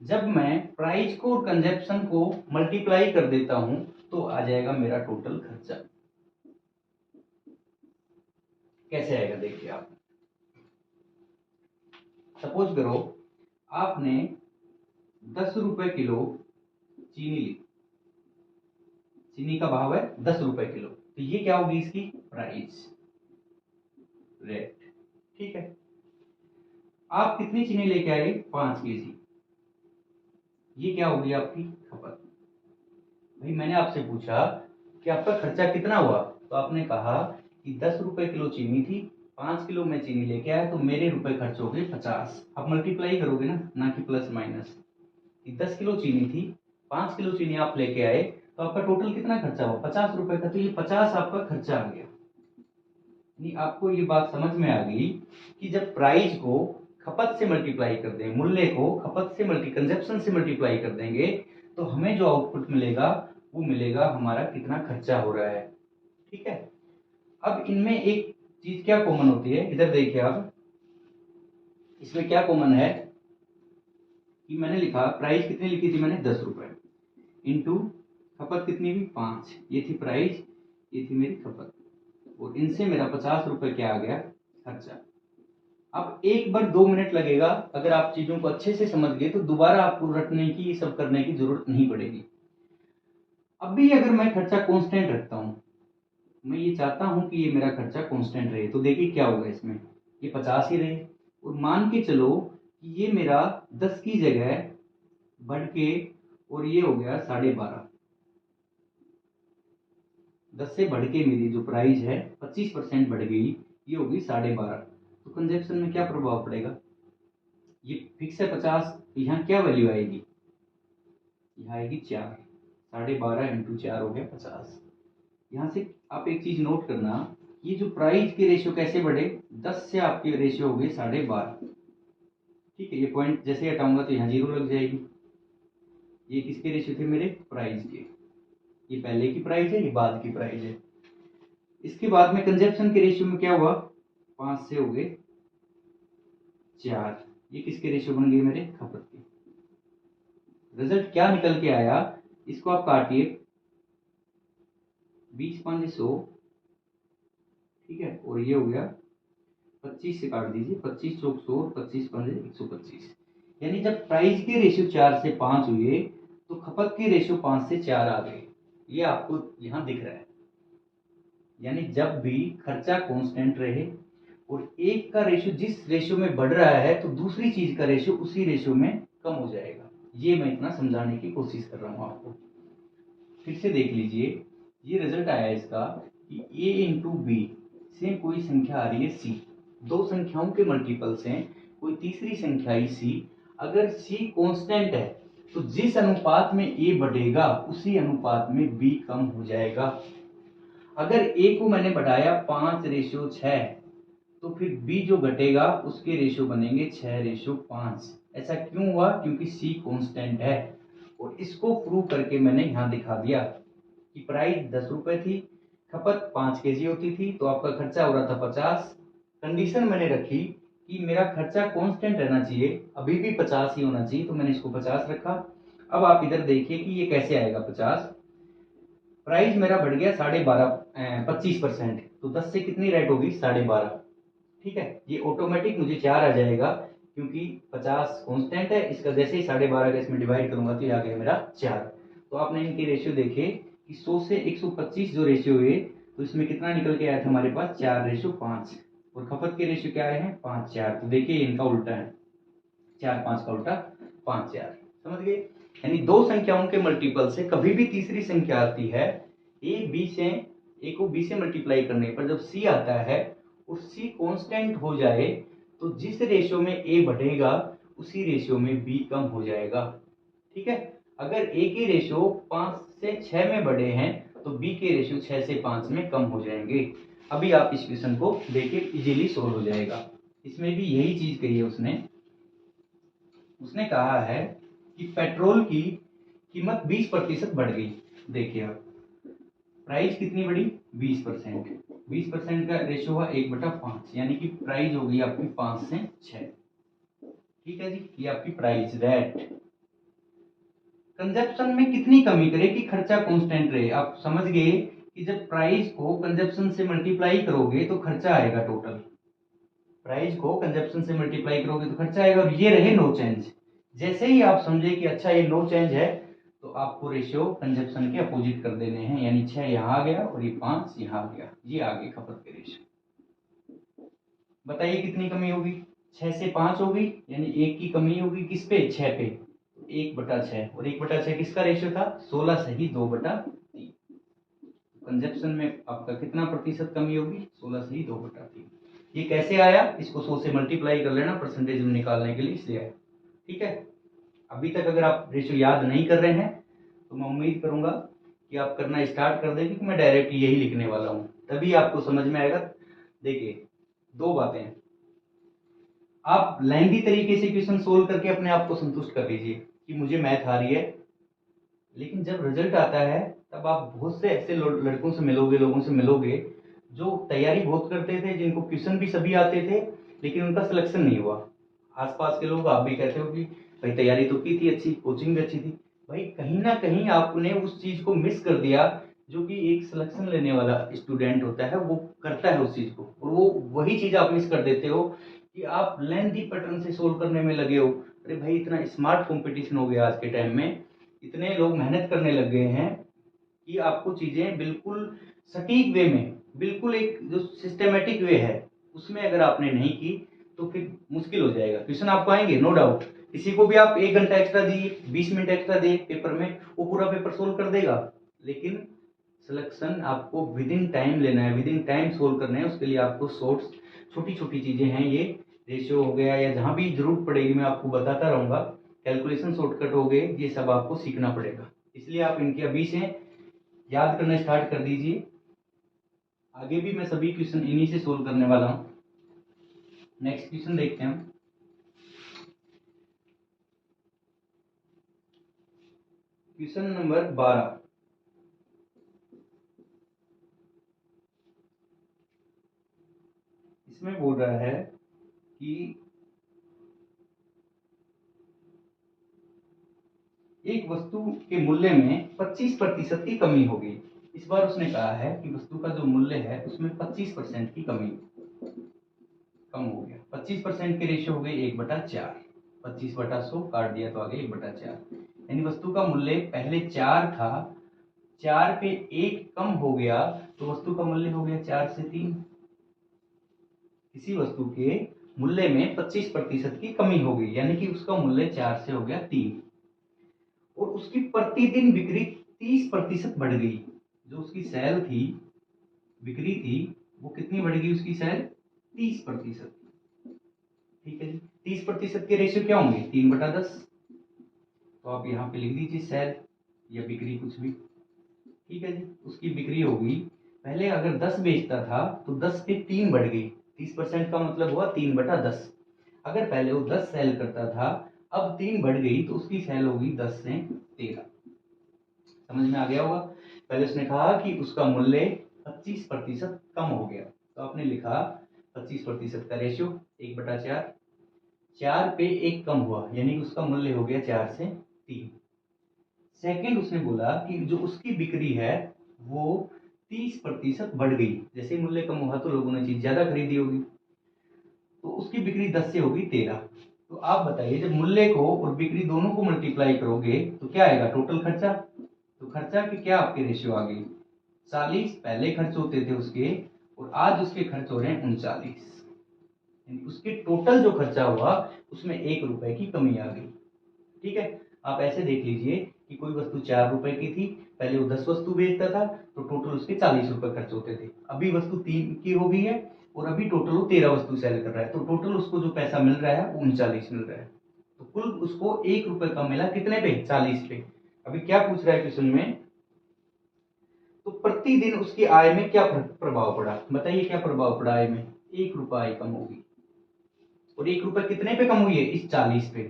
जब मैं प्राइस को और कंजप्शन को मल्टीप्लाई कर देता हूं तो आ जाएगा मेरा टोटल खर्चा। कैसे आएगा देखिए आप, सपोज करो आपने 10 रुपए किलो चीनी ली, चीनी का भाव है 10 रुपए किलो, तो ये क्या होगी इसकी प्राइस रेट। ठीक है, आप कितनी चीनी लेके आए 5 केजी, ये क्या होगी आपकी खपत। भाई मैंने आपसे पूछा कि आपका खर्चा कितना हुआ, तो आपने कहा कि 10 रुपए किलो चीनी थी, 5 किलो में चीनी लेके आया तो मेरे रुपए खर्च हो गए 50। आप मल्टीप्लाई करोगे ना कि प्लस माइनस। 10 किलो चीनी थी, 5 किलो चीनी आप लेके आए तो आपका टोटल कितना खर्चा हुआ 50 रुपए का, तो ये 50 आपका खर्चा आ गया। यानी आपको ये बात समझ में आ गई कि जब प्राइस को खपत से मल्टीप्लाई कर दें, मूल्य को खपत से कंजप्शन से मल्टीप्लाई कर देंगे तो हमें जो आउटपुट मिलेगा वो मिलेगा हमारा कितना खर्चा हो रहा है। ठीक है, अब इनमें एक चीज क्या कॉमन होती है, इधर देखिए आप, इसमें क्या कॉमन है कि मैंने लिखा प्राइस कितनी लिखी थी मैंने 10 रुपए इंटू खपत कितनी भी 5, ये थी प्राइस, ये थी मेरी खपत, और इनसे मेरा 50 रुपए क्या आ गया खर्चा। अब एक बार 2 मिनट लगेगा, अगर आप चीजों को अच्छे से समझ गए तो दोबारा आपको रटने की ये सब करने की जरूरत नहीं पड़ेगी। अब भी अगर मैं खर्चा कांस्टेंट रखता हूं, मैं ये चाहता हूं कि ये मेरा खर्चा कांस्टेंट रहे, तो देखिए क्या होगा इसमें, ये 50 ही रहे, और मान के चलो कि ये मेरा 10 की जगह बढ़ के और ये हो गया 12.5, 10 से बढ़ के मेरी जो प्राइस है 25% बढ़ गई, ये होगी 12.5। तो कंजप्शन में क्या प्रभाव पड़ेगा, ये फिक्स है 50, यहाँ क्या वैल्यू आएगी, यहाँ आएगी 4, 12.5 इंटू 4 हो गया 50। यहाँ से आप एक चीज नोट करना, ये जो प्राइस के रेशियो कैसे बढ़े, 10 से आपके रेशियो हो गए 12.5। ठीक है, ये पॉइंट जैसे हटाऊंगा तो यहाँ 0 लग जाएगी। ये किसके रेशियो थे मेरे प्राइस के, ये पहले की प्राइस है, ये बाद की प्राइस है। इसके बाद में कंजप्शन के रेशियो में क्या हुआ, 5 से हो गए 4, ये किसके रेशियो बन गए मेरे खपत के। रिजल्ट क्या निकल के आया, इसको आप काटिए, 20 5 100, ठीक है, और ये हो गया 25 से काट दीजिए, 25 चौक 100, 25 5 125। यानी जब प्राइस के रेशियो 4 से 5 हुए तो खपत के रेशियो 5 से 4 आ गए, ये आपको यहाँ दिख रहा है। यानी जब भी खर्चा कांस्टेंट रहे और एक का रेशियो जिस रेशियो में बढ़ रहा है तो दूसरी चीज का रेशियो उसी रेशियो में कम हो जाएगा। ये मैं इतना समझाने की कोशिश कर रहा हूँ आपको। फिर से देख लीजिए, ये रिजल्ट आया इसका कि a इंटू बी से कोई संख्या आ रही है c, दो संख्याओं के मल्टीपल्स हैं, कोई तीसरी संख्या आई c, अगर c कांस्टेंट है तो जिस अनुपात में a बढ़ेगा उसी अनुपात में b कम हो जाएगा। अगर a को मैंने बढ़ाया 5:6, तो फिर b जो घटेगा उसके रेशियो बनेंगे 6:5। ऐसा क्यों हुआ, क्योंकि c कांस्टेंट है। और इसको प्रूव करके मैंने यहाँ दिखा दिया कि प्राइस 10 रुपए थी, खपत 5 केजी होती थी, तो आपका खर्चा हो रहा था 50। कंडीशन मैंने रखी कि मेरा खर्चा कांस्टेंट रहना चाहिए, अभी भी 50 ही होना चाहिए, तो मैंने इसको 50 रखा। अब आप इधर देखिए कि ये कैसे आएगा 50, प्राइस मेरा बढ़ गया 12.5 25%, तो 10 से कितनी रेट होगी 12.5। ठीक है, ये ऑटोमेटिक मुझे 4 आ जाएगा क्योंकि 50 कांस्टेंट है, इसका जैसे ही 12.5 का इसमें डिवाइड करूंगा तो ये आ गया मेरा 4। तो आपने इनके रेशियो देखे कि 100 से 125 जो रेशियो हुए तो इसमें कितना निकल के आया था हमारे पास 4:5, और खपत के रेशियो क्या आए हैं 5 4। तो देखिए इनका उल्टा है, 4 5 का उल्टा 5 4। समझ गए, यानी दो संख्याओं के मल्टीपल से कभी भी तीसरी संख्या आती है, ए को बी से मल्टीप्लाई करने पर जब सी आता है और सी कांस्टेंट हो जाए तो जिस रेशियो में ए बढ़ेगा उसी रेशियो में बी कम हो जाएगा। ठीक है, अगर ए के रेशियो 5 से 6 में बढ़े हैं तो बी के रेशियो 6 से 5 में कम हो जाएंगे। अभी आप इस क्वेश्चन को देखिए, इजीली सोल्व हो जाएगा। इसमें भी यही चीज कही है उसने कहा है कि पेट्रोल की कीमत 20% बढ़ गई। देखिए आप, प्राइस कितनी बढ़ी 20%। 20% का रेशियो हुआ 1/5, यानी कि प्राइस होगी आपकी 5 से 6। ठीक है जी, ये आपकी प्राइस रेट। कंजप्शन में कितनी कमी करे कि खर्चा कांस्टेंट रहे। आप समझ गए कि जब प्राइस को कंजप्शन से मल्टीप्लाई करोगे तो खर्चा आएगा टोटल। प्राइस को कंजप्शन से मल्टीप्लाई करोगे तो खर्चा आएगा, और ये रहे नो चेंज। जैसे ही आप समझे कि अच्छा ये नो चेंज है, तो आपको रेशियो कंजप्शन के अपोजिट कर देने हैं, यानी 6 यहाँ आ गया और ये 5 यहाँ आ गया, ये आगे खपत के रेशियो। बताइए कितनी कमी होगी? 6 से 5 होगी, यानी 1 की कमी होगी किस पे? 6 पे। 1/6, और 1/6 किसका रेशियो था? 16 सही 2/3। कंजप्शन में आपका कितना प्रतिशत कमी होगी? 16 सही 2/3। ये कैसे आया? इसको 100 से मल्टीप्लाई कर लेना परसेंटेज में निकालने के लिए, इसलिए आया। ठीक है, अभी तक अगर आप रेशियो याद नहीं कर रहे हैं तो मैं उम्मीद करूंगा कि आप करना स्टार्ट कर दें, क्योंकि मैं डायरेक्ट यही लिखने वाला हूं, तभी आपको समझ में आएगा। देखिए, दो बातें, आप लेंथी तरीके से क्वेश्चन सोल्व करके अपने आप को संतुष्ट कर लीजिए कि मुझे मैथ आ रही है, लेकिन जब रिजल्ट आता है तब आप बहुत से ऐसे लड़कों से मिलोगे, लोगों से मिलोगे जो तैयारी बहुत करते थे, जिनको क्वेश्चन भी सभी आते थे, लेकिन उनका सिलेक्शन नहीं हुआ। आसपास के लोग, आप भी कहते हो कि भाई तैयारी तो की थी अच्छी, कोचिंग भी अच्छी थी, भाई कहीं ना कहीं आपने उस चीज को मिस कर दिया जो कि एक सिलेक्शन लेने वाला स्टूडेंट होता है, वो करता है उस चीज को, और वो वही चीज आप मिस कर देते हो कि आप लेंथी पैटर्न से सोल्व करने में लगे हो। अरे भाई, इतना स्मार्ट कंपटीशन हो गया आज के टाइम में, इतने लोग मेहनत करने लग गए हैं कि आपको चीजें बिल्कुल सटीक वे में, बिल्कुल एक जो सिस्टमेटिक वे है उसमें अगर आपने नहीं की तो फिर मुश्किल हो जाएगा। क्वेश्चन आपको आएंगे नो डाउट, किसी को भी आप 1 घंटा एक्स्ट्रा दिए, 20 मिनट एक्स्ट्रा दिए पेपर में, वो पूरा पेपर सोल्व कर देगा, लेकिन सिलेक्शन आपको विद इन टाइम लेना है, विद इन टाइम सोल्व करना है। उसके लिए आपको शॉर्ट्स, छोटी छोटी चीजें हैं, ये रेशियो हो गया या जहां भी जरूरत पड़ेगी मैं आपको बताता रहूंगा, कैलकुलेशन शॉर्टकट हो गए, ये सब आपको सीखना पड़ेगा। इसलिए आप इनके अभी से याद करना स्टार्ट कर दीजिए। आगे भी मैं सभी क्वेश्चन इन्हीं से सोल्व करने वाला हूं। नेक्स्ट क्वेश्चन देखते हैं हम। Question number 12। इसमें बोल रहा है कि एक वस्तु के मूल्य में 25% की कमी होगी। इस बार उसने कहा है कि वस्तु का जो मूल्य है उसमें 25% की कमी कम हो गया। 25% के रेशियो हो गए 1/4। 25/100 काट दिया तो आ गया 1/4, यानी वस्तु का मूल्य पहले 4 था, 4 पे 1 कम हो गया तो वस्तु का मूल्य हो गया 4 से 3। किसी वस्तु के मूल्य में 25% की कमी हो गई, यानी कि उसका मूल्य 4 से हो गया 3, और उसकी प्रतिदिन बिक्री 30% बढ़ गई। जो उसकी सेल थी, बिक्री थी, वो कितनी बढ़ गई उसकी सेल? 30%। ठीक है जी, 30% के रेशियो क्या होंगे? 3/10। तो आप यहाँ पे लिख दीजिए सेल या बिक्री, कुछ भी। ठीक है जी, उसकी बिक्री होगी, पहले अगर 10 बेचता था तो 10 पे 3 बढ़ गई, 30% का मतलब हुआ 3/10। अगर पहले वो 10 सेल करता था, अब 3 बढ़ गई तो उसकी सेल होगी 10 से 13। समझ में आ गया होगा। पहले उसने कहा कि उसका मूल्य 25% कम हो गया, तो आपने लिखा 25% का रेशियो 1/4, 4 पे 1 कम हुआ, यानी कि उसका मूल्य हो गया 4 से 3। सेकंड, उसने बोला कि जो उसकी बिक्री है वो 30% बढ़ गई। जैसे मूल्य कम हुआ तो लोगों ने चीज ज्यादा खरीदी होगी, तो उसकी बिक्री 10 से होगी 13। तो आप बताइए, जब मूल्य को और बिक्री दोनों को मल्टीप्लाई करोगे तो क्या आएगा? टोटल खर्चा। तो खर्चा की क्या आपके रेशियो आ गई? 40 पहले खर्च होते थे उसके, और आज उसके खर्च हो रहे हैं 39। उसके टोटल जो खर्चा हुआ उसमें 1 रुपए की कमी आ गई। ठीक है, आप ऐसे देख लीजिए कि कोई वस्तु 4 रुपए की थी, पहले वो 10 वस्तु बेचता था तो टोटल उसके 40 रुपए खर्च होते थे। अभी वस्तु 3 की हो गई है और अभी टोटल वो 13 वस्तु सेल कर रहा है, तो टोटल उसको जो पैसा मिल रहा है वो 39 मिल रहा है। तो कुल उसको 1 रुपए कम मिला, कितने पे? 40 पे। अभी क्या पूछ रहा है क्वेश्चन में? तो प्रतिदिन उसकी आय में क्या प्रभाव पड़ा? बताइए क्या प्रभाव पड़ा आय में? 1 रुपए आय कम होगी, और 1 रुपए कितने पे कम हुई है? इस 40 पे।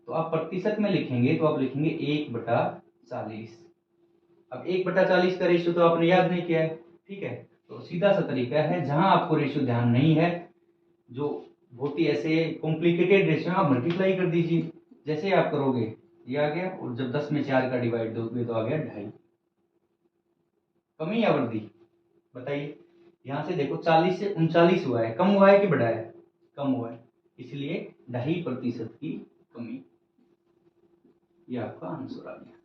तो आप प्रतिशत में लिखेंगे तो आप लिखेंगे 1/40। अब 1/40 का रेशियो तो आपने याद नहीं किया है, ठीक है, तो सीधा सा तरीका है, जहां आपको रेशियो ध्यान नहीं है, जो बहुत ही ऐसे कॉम्प्लिकेटेड रेशियो, आप मल्टीप्लाई कर दीजिए। जैसे आप करोगे ये आ गया, और जब 10 में 4 का डिवाइड दोगे तो आ गया 2.5। कमी या वृद्धि बताइए। यहाँ से देखो 40 से 39 हुआ है, कम हुआ है कि बढ़ा है? कम हुआ है, इसलिए 2.5% की कमी। ये आपका आंसर आ गया।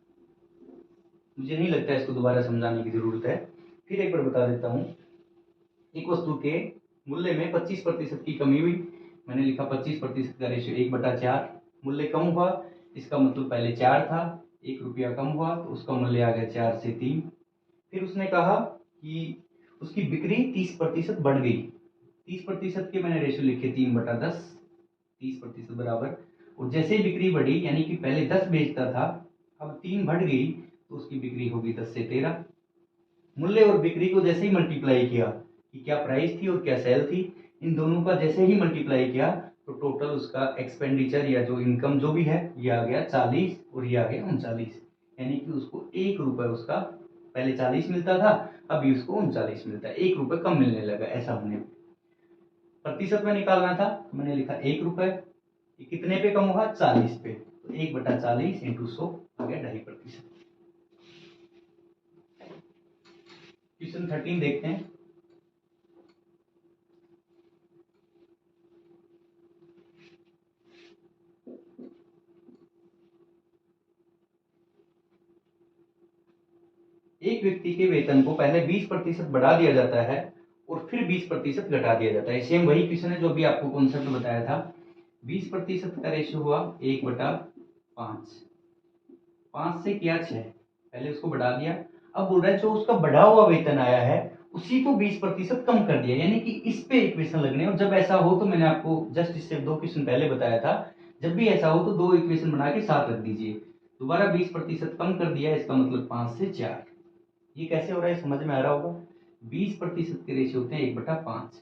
मुझे नहीं लगता इसको दोबारा समझाने की जरूरत है, फिर एक बार बता देता हूँ। एक वस्तु के मूल्य में 25% की कमी हुई, मैंने लिखा 25% का रेशियो 1/4। मूल्य कम हुआ, इसका मतलब पहले 4 था, 1 रुपया कम हुआ तो उसका मूल्य आ गया 4 से 3। फिर उसने कहा कि उसकी बिक्री 30% बढ़ गई। 30% के मैंने रेशियो लिखे 3/10, 30% बराबर। और जैसे ही बिक्री बढ़ी, यानी कि पहले 10 बेचता था, अब 3 बढ़ गई तो उसकी बिक्री होगी 10 से 13। मूल्य और बिक्री को जैसे ही मल्टीप्लाई किया कि क्या प्राइस थी और क्या सेल थी, इन दोनों का जैसे ही मल्टीप्लाई किया तो टोटल उसका एक्सपेंडिचर या जो इनकम जो भी है, ये आ गया 40 और ये आ गया 39। यानी कि उसको 1 रुपए, उसका पहले 40 मिलता था, अभी उसको 39 मिलता है, 1 रुपए कम मिलने लगा। ऐसा होने प्रतिशत में निकालना था, तो मैंने लिखा 1 रुपए। ये कितने पे कम हुआ? 40 पे, तो 1/40 इंटू 100 आ गया 2.5%। क्वेश्चन 13 देखते हैं। एक व्यक्ति के वेतन को पहले 20% बढ़ा दिया जाता है और फिर 20% घटा दिया जाता है। सेम वही क्वेश्चन है जो अभी आपको कॉन्सेप्ट बताया था। 20% का रेशियो हुआ 1/5, 5 से किया 6, पहले उसको बढ़ा दिया। अब बोल रहा है जो उसका बढ़ा हुआ वेतन आया है उसी को 20% कम कर दिया, यानी कि इस पे इक्वेशन लगने। और जब ऐसा हो तो मैंने आपको जस्ट इससे 2 क्वेश्चन पहले बताया था, जब भी ऐसा हो तो 2 इक्वेशन बना के साथ रख दीजिए। दोबारा 20% कम कर दिया, इसका मतलब 5 से 4। ये कैसे हो रहा है समझ में आ रहा होगा। 20% के रेशियो होते हैं 1/5,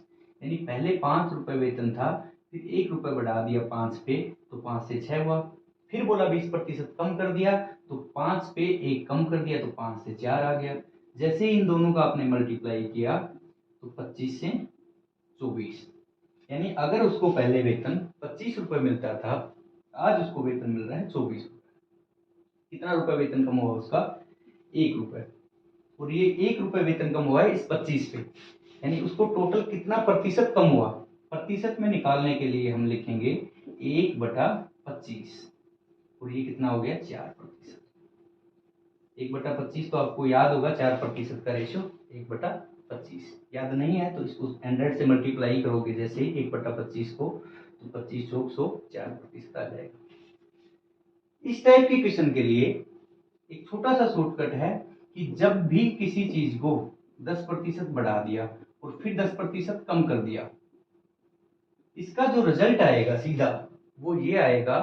यानी पहले 5 रुपए वेतन था, फिर 1 रुपए बढ़ा दिया 5 पे, तो 5 से 6 हुआ। फिर बोला 20% कम कर दिया, तो 5 पे 1 कम कर दिया, तो 5 से 4 आ गया। जैसे इन दोनों का आपने मल्टीप्लाई किया तो 25 से 24, यानी अगर उसको पहले वेतन 25 रुपए मिलता था, आज उसको वेतन मिल रहा है 24 रुपए। कितना रुपए वेतन कम हुआ उसका? 1 रुपए। और ये 1 रुपए वेतन कम हुआ है इस 25 पे, यानी उसको टोटल कितना प्रतिशत कम हुआ? प्रतिशत में निकालने के लिए हम लिखेंगे 1/25, और ये कितना हो गया? 4%। 1/25 तो आपको याद होगा, 4% का रेशियो 1/25। याद नहीं है तो इसको 100 से मल्टीप्लाई करोगे जैसे ही 1/25 को, तो 25 चौक 100, 4% आ जाएगा। इस टाइप के क्वेश्चन के लिए एक छोटा सा शॉर्टकट है कि जब भी किसी चीज को 10% बढ़ा दिया और फिर 10% कम कर दिया, इसका जो रिजल्ट आएगा सीधा वो ये आएगा,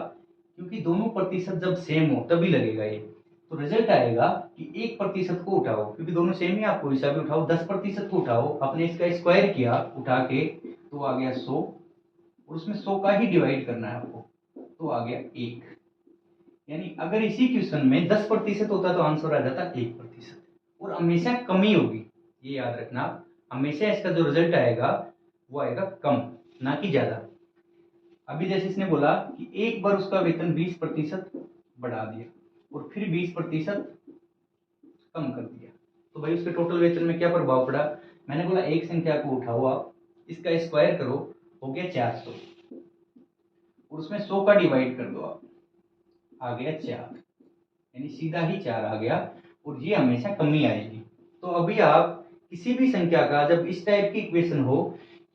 क्योंकि दोनों प्रतिशत जब सेम हो तभी लगेगा ये। तो रिजल्ट आएगा कि 1% को उठाओ, क्योंकि दोनों सेम ही, आपको हिसाब उठाओ। 10% को उठाओ, आपने इसका स्क्वायर किया उठा के, तो आ गया 100, और उसमें 100 का ही डिवाइड करना है आपको, तो आ गया 1। यानी अगर इसी क्वेश्चन में 10% होता तो आंसर आ जाता 1%, और हमेशा कमी होगी, ये याद रखना। हमेशा इसका जो रिजल्ट आएगा वो आएगा कम, ना कि ज्यादा। अभी जैसे इसने बोला कि एक बार उसका वेतन 20% बढ़ा दिया और फिर 20% कम कर दिया, तो भाई उसके टोटल वेतन में क्या प्रभाव पड़ा? मैंने बोला एक संख्या को उठाओ आप, इसका स्क्वायर करो, हो गया 400, और उसमें 100 का डिवाइड कर दो आप, आ गया 4, यानी सीधा ही 4 आ गया, और ये हमेशा कमी आएगी। तो अभी आप किसी भी संख्या का जब इस टाइप की इक्वेशन हो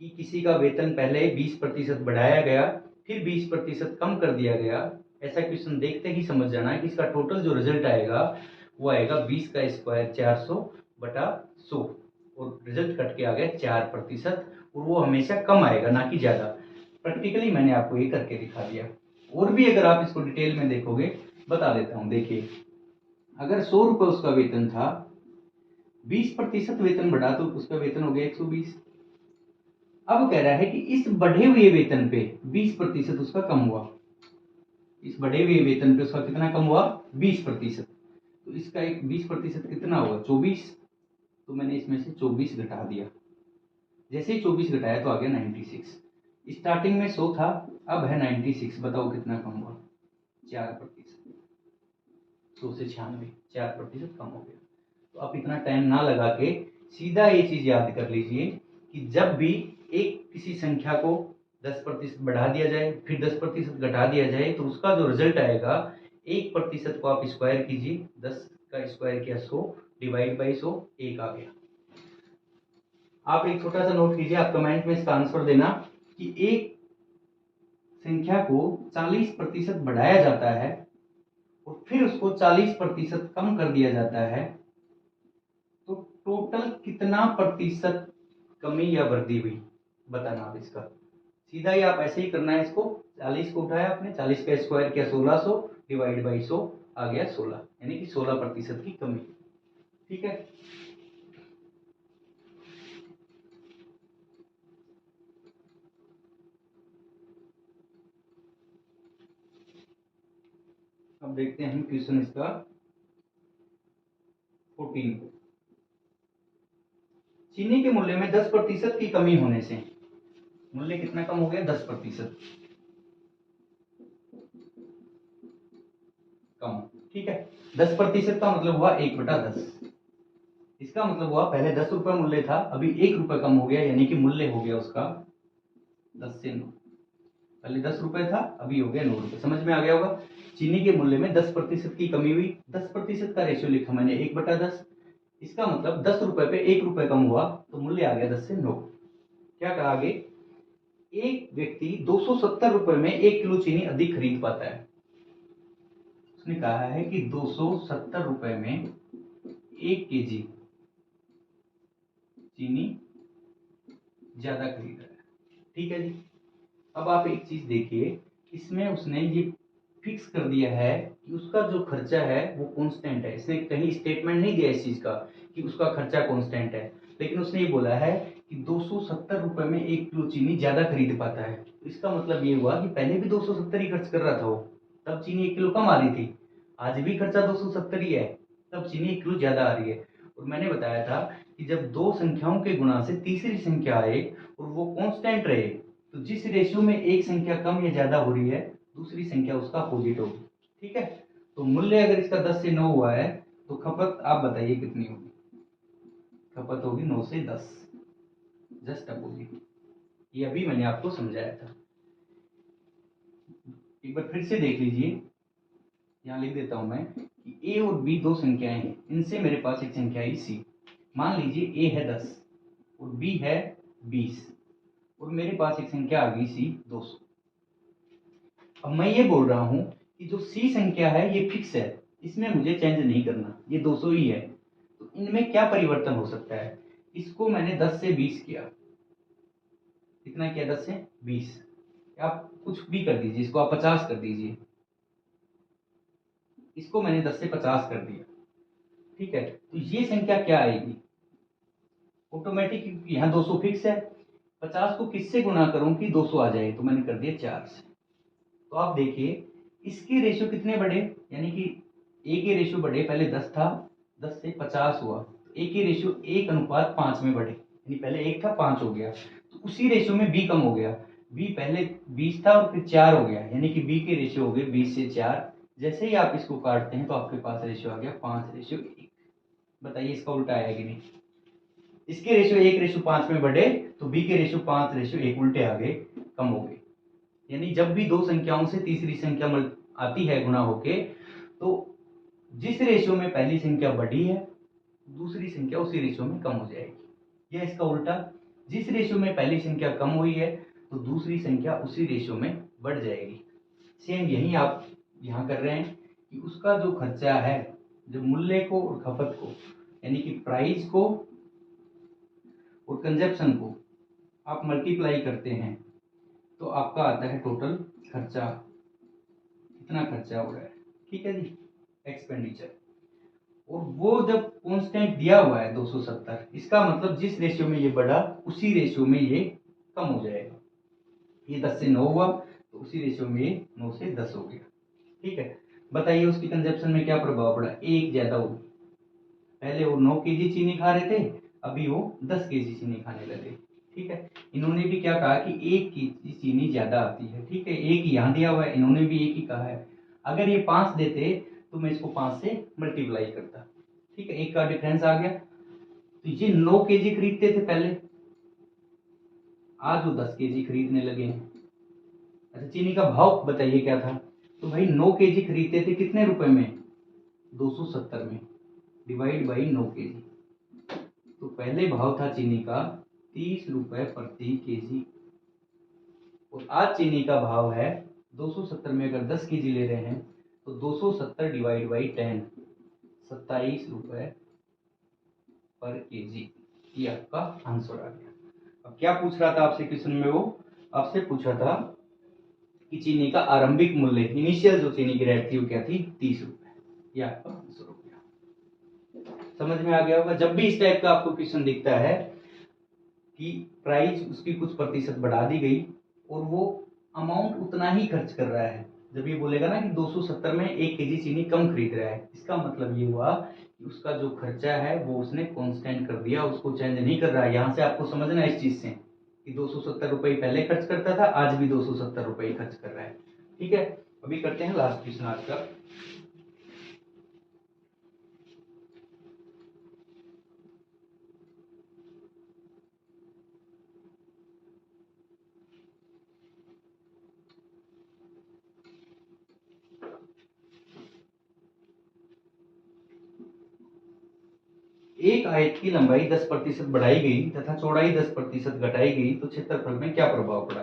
कि किसी का वेतन पहले 20% बढ़ाया गया फिर 20% कम कर दिया गया, ऐसा क्वेश्चन देखते ही समझ जाना है कि इसका टोटल जो रिजल्ट आएगा वो आएगा 20 का स्क्वायर 400/100, और रिजल्ट कट के आ गया 4%, और वो हमेशा कम आएगा ना कि ज्यादा। प्रैक्टिकली मैंने आपको ये करके दिखा दिया। और भी अगर आप इसको डिटेल में देखोगे, बता देता हूं। देखिए, अगर 100 रुपए उसका वेतन था, 20% वेतन बढ़ा तो उसका वेतन हो गया 120। अब कह रहा है कि इस बढ़े हुए वेतन पे 20% उसका कम हुआ, इस बढ़े हुए वेतन पे उसका कितना कम हुआ? 20%। तो इसका एक 20% कितना हुआ? 24। तो मैंने इसमें से 24 घटा दिया, जैसे ही 24 घटाया तो आ गया 96। स्टार्टिंग में 100 था, अब है 96। बताओ कितना कम हुआ? 4%। 100 से 96, 4% कम हो गया। तो आप इतना टाइम ना लगा के सीधा ये चीज याद कर लीजिए कि जब भी एक किसी संख्या को 10% बढ़ा दिया जाए फिर 10% घटा दिया जाए तो उसका जो रिजल्ट आएगा, 1% को आप स्क्वायर कीजिए, 10 का स्क्वायर किया 100 डिवाइड बाई 100, 1 आ गया। आप एक छोटा सा नोट कीजिए, आप कमेंट में इसका आंसर देना कि एक संख्या को 40% बढ़ाया जाता है और फिर उसको 40% कम कर दिया जाता है, तो टोटल कितना प्रतिशत कमी या वृद्धि हुई? बताना आप इसका। सीधा ही आप ऐसे ही करना है इसको। 40 को उठाया आपने, 40 का स्क्वायर किया 1600 डिवाइड बाई 100, आ गया 16, यानी कि 16% की कमी। ठीक है। अब देखते हैं हम क्वेश्चन इसका 14 को। चीनी के मूल्य में 10% की कमी होने से मूल्य कितना कम हो गया? 10% कम। ठीक है। 10% का मतलब हुआ 1/10। इसका मतलब हुआ पहले 10 रुपए मूल्य था, अभी 1 रुपए कम हो गया, यानी कि मूल्य हो गया उसका 10 से 9। पहले 10 रुपए था, अभी हो गया 9 रुपए। समझ में आ गया होगा। चीनी के मूल्य में 10% की कमी हुई। 10% का रेशियो लिखा मैंने 1/10। इसका मतलब 10 रुपए पे 1 रुपए कम हुआ तो मूल्य आ गया 10 से 9। क्या कहा आगे? एक व्यक्ति 270 रुपए में 1 किलो चीनी अधिक खरीद पाता है। उसने कहा है कि 270 रुपए में 1 केजी चीनी ज्यादा खरीद रहा है। ठीक है जी। अब आप एक चीज देखिए, इसमें उसने ये फिक्स कर दिया है कि उसका जो खर्चा है वो कांस्टेंट है। इसने कहीं स्टेटमेंट नहीं दिया इस चीज का कि उसका खर्चा कांस्टेंट है, लेकिन उसने ये बोला है कि 270 रुपए में 1 किलो चीनी ज्यादा खरीद पाता है। तो इसका मतलब ये हुआ कि पहले भी 270 ही खर्च कर रहा था वो, तब चीनी 1 किलो कम आ रही थी। आज भी खर्चा 270 ही है, तब चीनी 1 किलो ज्यादा आ रही है। और मैंने बताया था कि जब दो संख्याओं के गुणा से तीसरी संख्या आए और वो कांस्टेंट रहे, तो जिस रेशियो में एक संख्या कम या ज्यादा हो रही है, दूसरी संख्या उसका अपोजिट होगी। ठीक है। तो मूल्य अगर इसका 10 से 9 हुआ है तो खपत आप बताइए कितनी होगी? खपत होगी 9 से 10, जस्ट अपोजिट। ये अभी मैंने आपको समझाया था। एक बार फिर से देख लीजिए, यहाँ लिख देता हूं मैं कि ए और बी दो संख्याएं हैं, इनसे मेरे पास एक संख्या आई सी। मान लीजिए ए है 10 और बी है 20 और मेरे पास एक संख्या आ गई सी 200। अब मैं ये बोल रहा हूं कि जो सी संख्या है ये फिक्स है, इसमें मुझे चेंज नहीं करना, ये 200 ही है। तो इनमें क्या परिवर्तन हो सकता है? इसको मैंने 10 से 20 किया। कितना किया? 10 से 20। आप कुछ भी कर दीजिए, इसको आप 50 कर दीजिए। इसको मैंने 10 से 50 कर दिया। ठीक है। तो ये संख्या क्या आएगी? ऑटोमेटिक, यहाँ 200 फिक्स है, 50 को किससे गुणा करूं कि 200 आ जाए? तो मैंने कर दिया 4 से। तो आप देखिए इसके रेशियो कितने बढ़े, यानी कि ए के रेशियो बढ़े। पहले 10 था, 10 से 50 हुआ, ए के रेशियो 1:5 में बढ़े, यानी पहले 1 था 5 हो गया। तो उसी रेशियो में बी कम हो गया। बी पहले 20 था और फिर 4 हो गया, यानी कि बी के रेशियो हो गए 20 से 4। जैसे ही आप इसको काटते हैं तो आपके पास रेशियो आ गया 5:1। बताइए इसका उल्टा आया कि नहीं? इसके रेशियो 1:5 में बढ़े तो बी के रेशियो 5:1 उल्टे आ गए, कम हो गए। यानी जब भी दो संख्याओं से तीसरी संख्या आती है गुणा होके, तो जिस रेशियो में पहली संख्या बढ़ी है दूसरी संख्या उसी रेशियो में कम हो जाएगी। या इसका उल्टा, जिस रेशियो में पहली संख्या कम हुई है तो दूसरी संख्या उसी रेशियो में बढ़ जाएगी। सेम यही आप यहाँ कर रहे हैं कि उसका जो खर्चा है, जो मूल्य को और खपत को, यानी कि प्राइस को और कंजप्शन को आप मल्टीप्लाई करते हैं तो आपका आता है टोटल खर्चा, कितना खर्चा हो रहा है। ठीक है जी, एक्सपेंडिचर। और वो जब कांस्टेंट दिया हुआ है 270, इसका मतलब जिस रेशियो में ये बढ़ा उसी रेशियो में ये कम हो जाएगा। ये 10 से 9 हुआ तो उसी रेशियो में ये 9 से 10 हो गया। ठीक है। बताइए उसकी कंजप्शन में क्या प्रभाव पड़ा? एक ज्यादा होगी। पहले वो 9 केजी चीनी खा रहे थे, अभी वो 10 केजी चीनी खाने लगे। ठीक है। इन्होंने भी क्या कहा कि 1 की चीनी ज्यादा आती है, ठीक है, 1 यहाँ दिया हुआ है, इन्होंने भी 1 ही कहा है। अगर ये 5 देते तो मैं इसको 5 से मल्टीप्लाई करता, ठीक है, 1 का डिफरेंस आ गया। तो ये 9 केजी खरीदते थे पहले, आज वो 10 केजी खरीदने लगे हैं। अच्छा, चीनी का भाव बताइए क्या था? तो भाई 9 केजी खरीदते थे कितने रुपए में? 270 में, डिवाइड बाई 9 केजी। तो पहले भाव था चीनी का 30 रुपए प्रति केजी, और आज चीनी का भाव है 270 में। अगर 10 केजी ले रहे हैं तो 270 डिवाइड बाई 10, 27 रुपए पर केजी। ये आपका आंसर आ गया। अब क्या पूछ रहा था आपसे क्वेश्चन में? वो आपसे पूछा था कि चीनी का आरंभिक मूल्य, इनिशियल जो चीनी की रेट थी वो क्या थी? 30 रुपए। ये आपका आंसर हो गया। समझ में आ गया होगा। जब भी इस टाइप का आपको क्वेश्चन दिखता है कि प्राइस उसकी कुछ प्रतिशत बढ़ा दी गई और वो अमाउंट उतना ही खर्च कर रहा है, जब ये बोलेगा ना कि 270 में 1 केजी चीनी कम खरीद रहा है, इसका मतलब ये हुआ कि उसका जो खर्चा है वो उसने कांस्टेंट कर दिया, उसको चेंज नहीं कर रहा है। यहाँ से आपको समझना है इस चीज से कि 270 रुपए पहले खर्च करता था, आज भी 270 रुपए खर्च कर रहा है। ठीक है, अभी करते हैं लास्ट क्वेश्चन आज का। एक आयत की लंबाई 10% बढ़ाई गई तथा चौड़ाई 10% घटाई गई तो क्षेत्रफल में क्या प्रभाव पड़ा?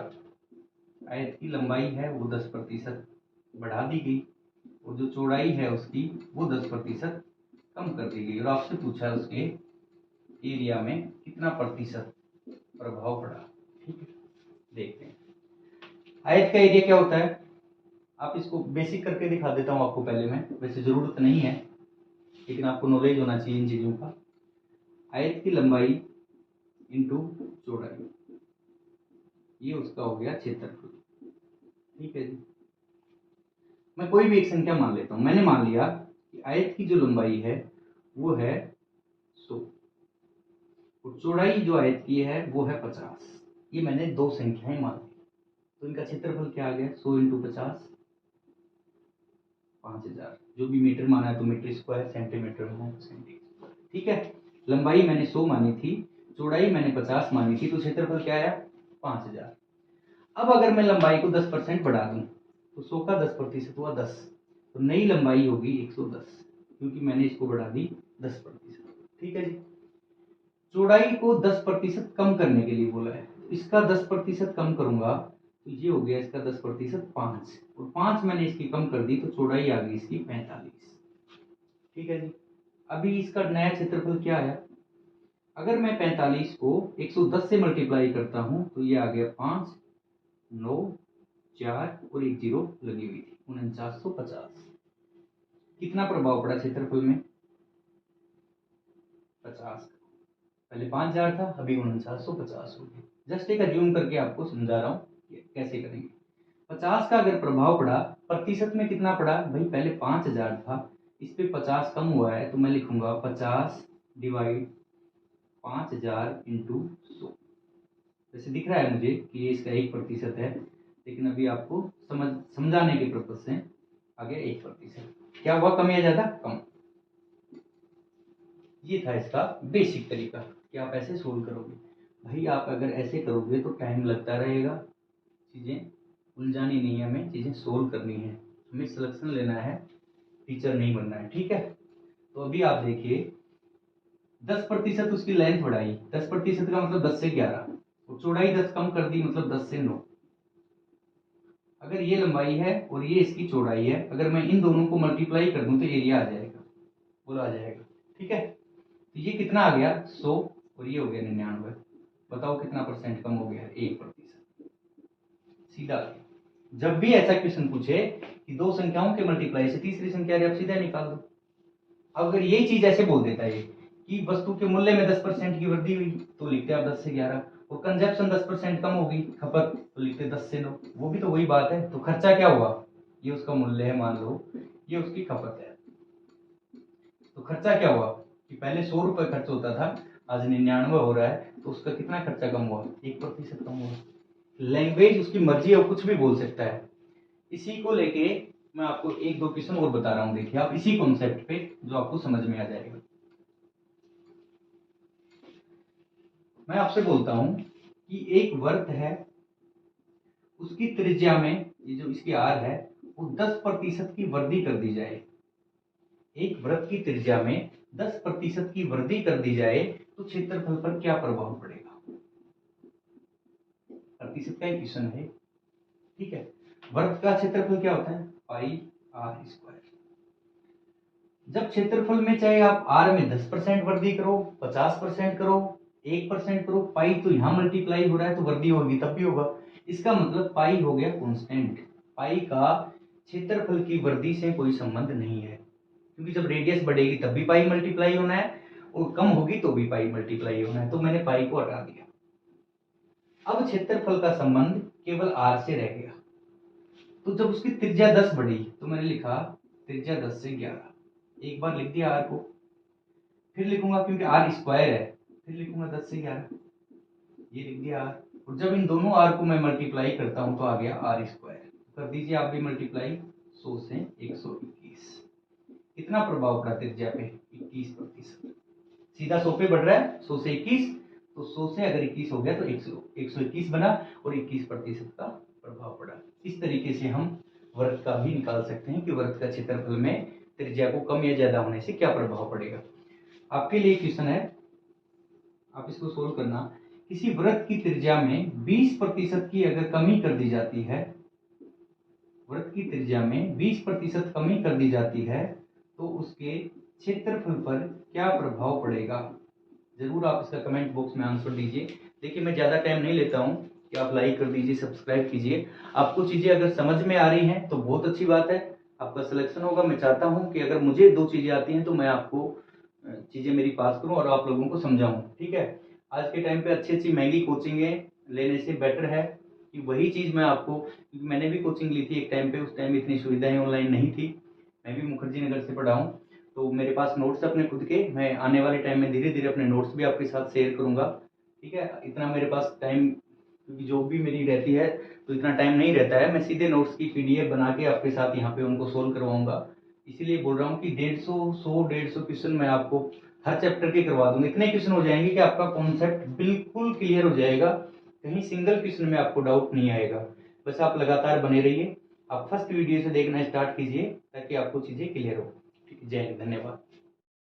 आयत की लंबाई है वो 10% बढ़ा दी गई और जो चौड़ाई है उसकी वो 10% कम कर दी गई, और आपसे पूछा उसके एरिया में कितना प्रतिशत प्रभाव पड़ा। ठीक है, देखते हैं आयत का एरिया क्या होता है। आप इसको बेसिक करके दिखा देता हूँ आपको पहले मैं, वैसे जरूरत नहीं है लेकिन आपको नॉलेज होना चाहिए इन चीजों का। आयत की लंबाई इंटू चौड़ाई, ये उसका हो गया क्षेत्रफल। ठीक है जी, मैं कोई भी एक संख्या मान लेता हूं। मैंने मान लिया कि आयत की जो लंबाई है वो है 100 और चौड़ाई जो आयत की है वो है 50। ये मैंने दो संख्याएं मान ली, तो इनका क्षेत्रफल क्या आ गया? 100 इंटू 50, 5000। जो भी मीटर माना है तो मीटर स्क्वायर, सेंटीमीटर माना है तो सेंटीमीटर। ठीक है, लंबाई मैंने 100 मानी थी, चौड़ाई मैंने 50 मानी थी, तो क्षेत्रफल क्या आया? 5000। अब अगर मैं लंबाई को 10% बढ़ा दूं तो 100 का 10% हुआ 10, तो नई लंबाई होगी 110, क्योंकि मैंने इसको बढ़ा दी 10%। ठीक है जी, चौड़ाई को 10% कम करने के लिए बोला है, तो इसका 10% कम करूंगा तो ये हो गया इसका 10%, 5, और 5 मैंने इसकी कम कर दी तो चौड़ाई आ गई इसकी 45। ठीक है जी, अभी इसका नया क्षेत्रफल क्या आया? अगर मैं 45 को 110 से मल्टीप्लाई करता हूं तो ये आ गया 5, 9, 4 और एक जीरो लगी हुई थी, 4950। कितना प्रभाव पड़ा क्षेत्रफल में? 50। पहले 5000 था, अभी 4950 हो गया। जस्ट एक अज्यूम करके आपको समझा रहा हूँ कैसे करेंगे। 50 का अगर प्रभाव पड़ा, प्रतिशत में कितना पड़ा भाई? पहले 5000 था, इस पे 50 कम हुआ है तो मैं लिखूंगा 50 डिवाइड 5000 इंटू 100। वैसे दिख रहा है मुझे कि ये इसका 1% है, लेकिन अभी आपको समझाने के पर्पज से आ गया 1%। क्या हुआ, कम या ज्यादा? कम। ये था इसका बेसिक तरीका कि आप ऐसे सोल्व करोगे। भाई आप अगर ऐसे करोगे तो टाइम लगता रहेगा, चीजें उलझानी नहीं है, हमें चीजें सोल्व करनी है, हमें सिलेक्शन लेना है, टीचर नहीं बनना है। ठीक है, तो अभी आप देखिए 10% उसकी लेंथ बढ़ाई, 10% का मतलब 10 से 11, और चौड़ाई 10 कम कर दी मतलब 10 से 9। अगर ये लंबाई है और ये इसकी चौड़ाई है, अगर मैं इन दोनों को मल्टीप्लाई कर दूं तो एरिया आ जाएगा, बोला आ जाएगा। ठीक है, तो ये कितना आ गया? 100, और ये हो गया 99। बताओ कितना परसेंट कम हो गया? 1%। सीधा। जब भी ऐसा क्वेश्चन पूछे कि दो संख्याओं के मल्टीप्लाई से तीसरी संख्या आप सीधा निकाल दो। अगर यही चीज ऐसे बोल देता है कि वस्तु के मूल्य में 10% की वृद्धि हुई तो लिखते आप 10 से 11, और कंजप्शन 10% कम होगी, खपत, तो लिखते 10 से 9। वो भी तो वही बात है। तो खर्चा क्या हुआ? ये उसका मूल्य है, मान लो ये उसकी खपत है, तो खर्चा क्या हुआ कि पहले 100 रुपए खर्च होता था, आज 99 हो रहा है, तो उसका कितना खर्चा कम हुआ, 1% कम हुआ। लैंग्वेज उसकी मर्जी है, वो कुछ भी बोल सकता है। इसी को लेके मैं आपको एक दो क्वेश्चन और बता रहा हूं, देखिए आप इसी कॉन्सेप्ट पे, जो आपको समझ में आ जाएगा। मैं आपसे बोलता हूं कि एक वृत्त है, उसकी त्रिज्या में, ये जो इसकी आर है, वो 10% की वृद्धि कर दी जाए। एक वृत्त की त्रिज्या में 10% की वृद्धि कर दी जाए तो क्षेत्रफल पर क्या प्रभाव पड़ेगा। प्रतिशत का एक क्वेश्चन है, ठीक है। वृत्त का क्षेत्रफल क्या होता है, पाई आर स्क्वायर। जब क्षेत्रफल में चाहे आप आर में 10% वृद्धि करो, 50% करो, 1% करो, पाई तो यहां मल्टीप्लाई हो रहा है तो वृद्धि होगी तब भी होगा। इसका मतलब पाई हो गया कांस्टेंट। पाई का क्षेत्रफल की वृद्धि से कोई संबंध नहीं है, क्योंकि जब रेडियस बढ़ेगी तब भी पाई मल्टीप्लाई होना है और कम होगी तो भी पाई मल्टीप्लाई होना है, तो मैंने पाई को हटा दिया। अब क्षेत्रफल का संबंध केवल आर से रह गया। तो जब उसकी त्रिज्या 10 बढ़ी तो मैंने लिखा त्रिज्या 10 से 11, एक बार लिख दिया आर को, फिर लिखूंगा क्योंकि आर स्क्वायर है, फिर लिखूंगा 10 से 11, ये लिख दिया आर। और जब इन दोनों आर को मैं मल्टीप्लाई करता हूं तो आ गया आर स्क्वायर। कर दीजिए आप भी मल्टीप्लाई, 100 से 121। कितना प्रभाव पड़ा त्रिज्या पे, 21%। सीधा 100 पे बढ़ रहा है, 100 से 21, तो 100 से अगर 21 हो गया तो 121 बना और 21% का प्रभाव पड़ा। इस तरीके से हम वृत्त का भी निकाल सकते हैं कि वृत्त का क्षेत्रफल में त्रिज्या को कम या ज्यादा होने से क्या प्रभाव पड़ेगा। आपके लिए क्वेश्चन है, आप इसको सोल्व करना। किसी वृत्त की त्रिज्या में 20% की अगर कमी कर दी जाती है, वृत्त की त्रिज्या में 20% कमी कर दी जाती है तो उसके क्षेत्रफल पर क्या प्रभाव पड़ेगा। जरूर आप इसका कमेंट बॉक्स में आंसर दीजिए। देखिए मैं ज्यादा टाइम नहीं लेता हूं कि आप लाइक कर दीजिए, सब्सक्राइब कीजिए। आपको चीजें अगर समझ में आ रही हैं तो बहुत अच्छी बात है, आपका सिलेक्शन होगा। मैं चाहता हूं कि अगर मुझे 2 चीजें आती हैं तो मैं आपको चीजें मेरी पास करूं और आप लोगों को समझाऊं, ठीक है। आज के टाइम पे अच्छी अच्छी महंगी कोचिंगें लेने से बेटर है कि वही चीज मैं आपको, क्योंकि मैंने भी कोचिंग ली थी एक टाइम पे, उस टाइम इतनी सुविधाएं ऑनलाइन नहीं थी। मैं भी मुखर्जी नगर से पढ़ा हूँ, तो मेरे पास नोट्स अपने खुद के, मैं आने वाले टाइम में धीरे धीरे अपने नोट्स भी आपके साथ शेयर करूंगा, ठीक है। इतना मेरे पास टाइम, क्योंकि जॉब भी मेरी रहती है तो इतना टाइम नहीं रहता है। मैं सीधे नोट्स की पीडीएफ बना के आपके साथ यहाँ पे उनको सोल्व करवाऊंगा। इसीलिए बोल रहा हूँ कि 150 क्वेश्चन मैं आपको हर चैप्टर के करवा दूंगा। इतने क्वेश्चन हो जाएंगे कि आपका कॉन्सेप्ट बिल्कुल क्लियर हो जाएगा, कहीं सिंगल क्वेश्चन में आपको डाउट नहीं आएगा। बस आप लगातार बने रहिए, आप फर्स्ट वीडियो से देखना स्टार्ट कीजिए ताकि आपको चीजें क्लियर हो। ठीक है, जय हिंद, धन्यवाद।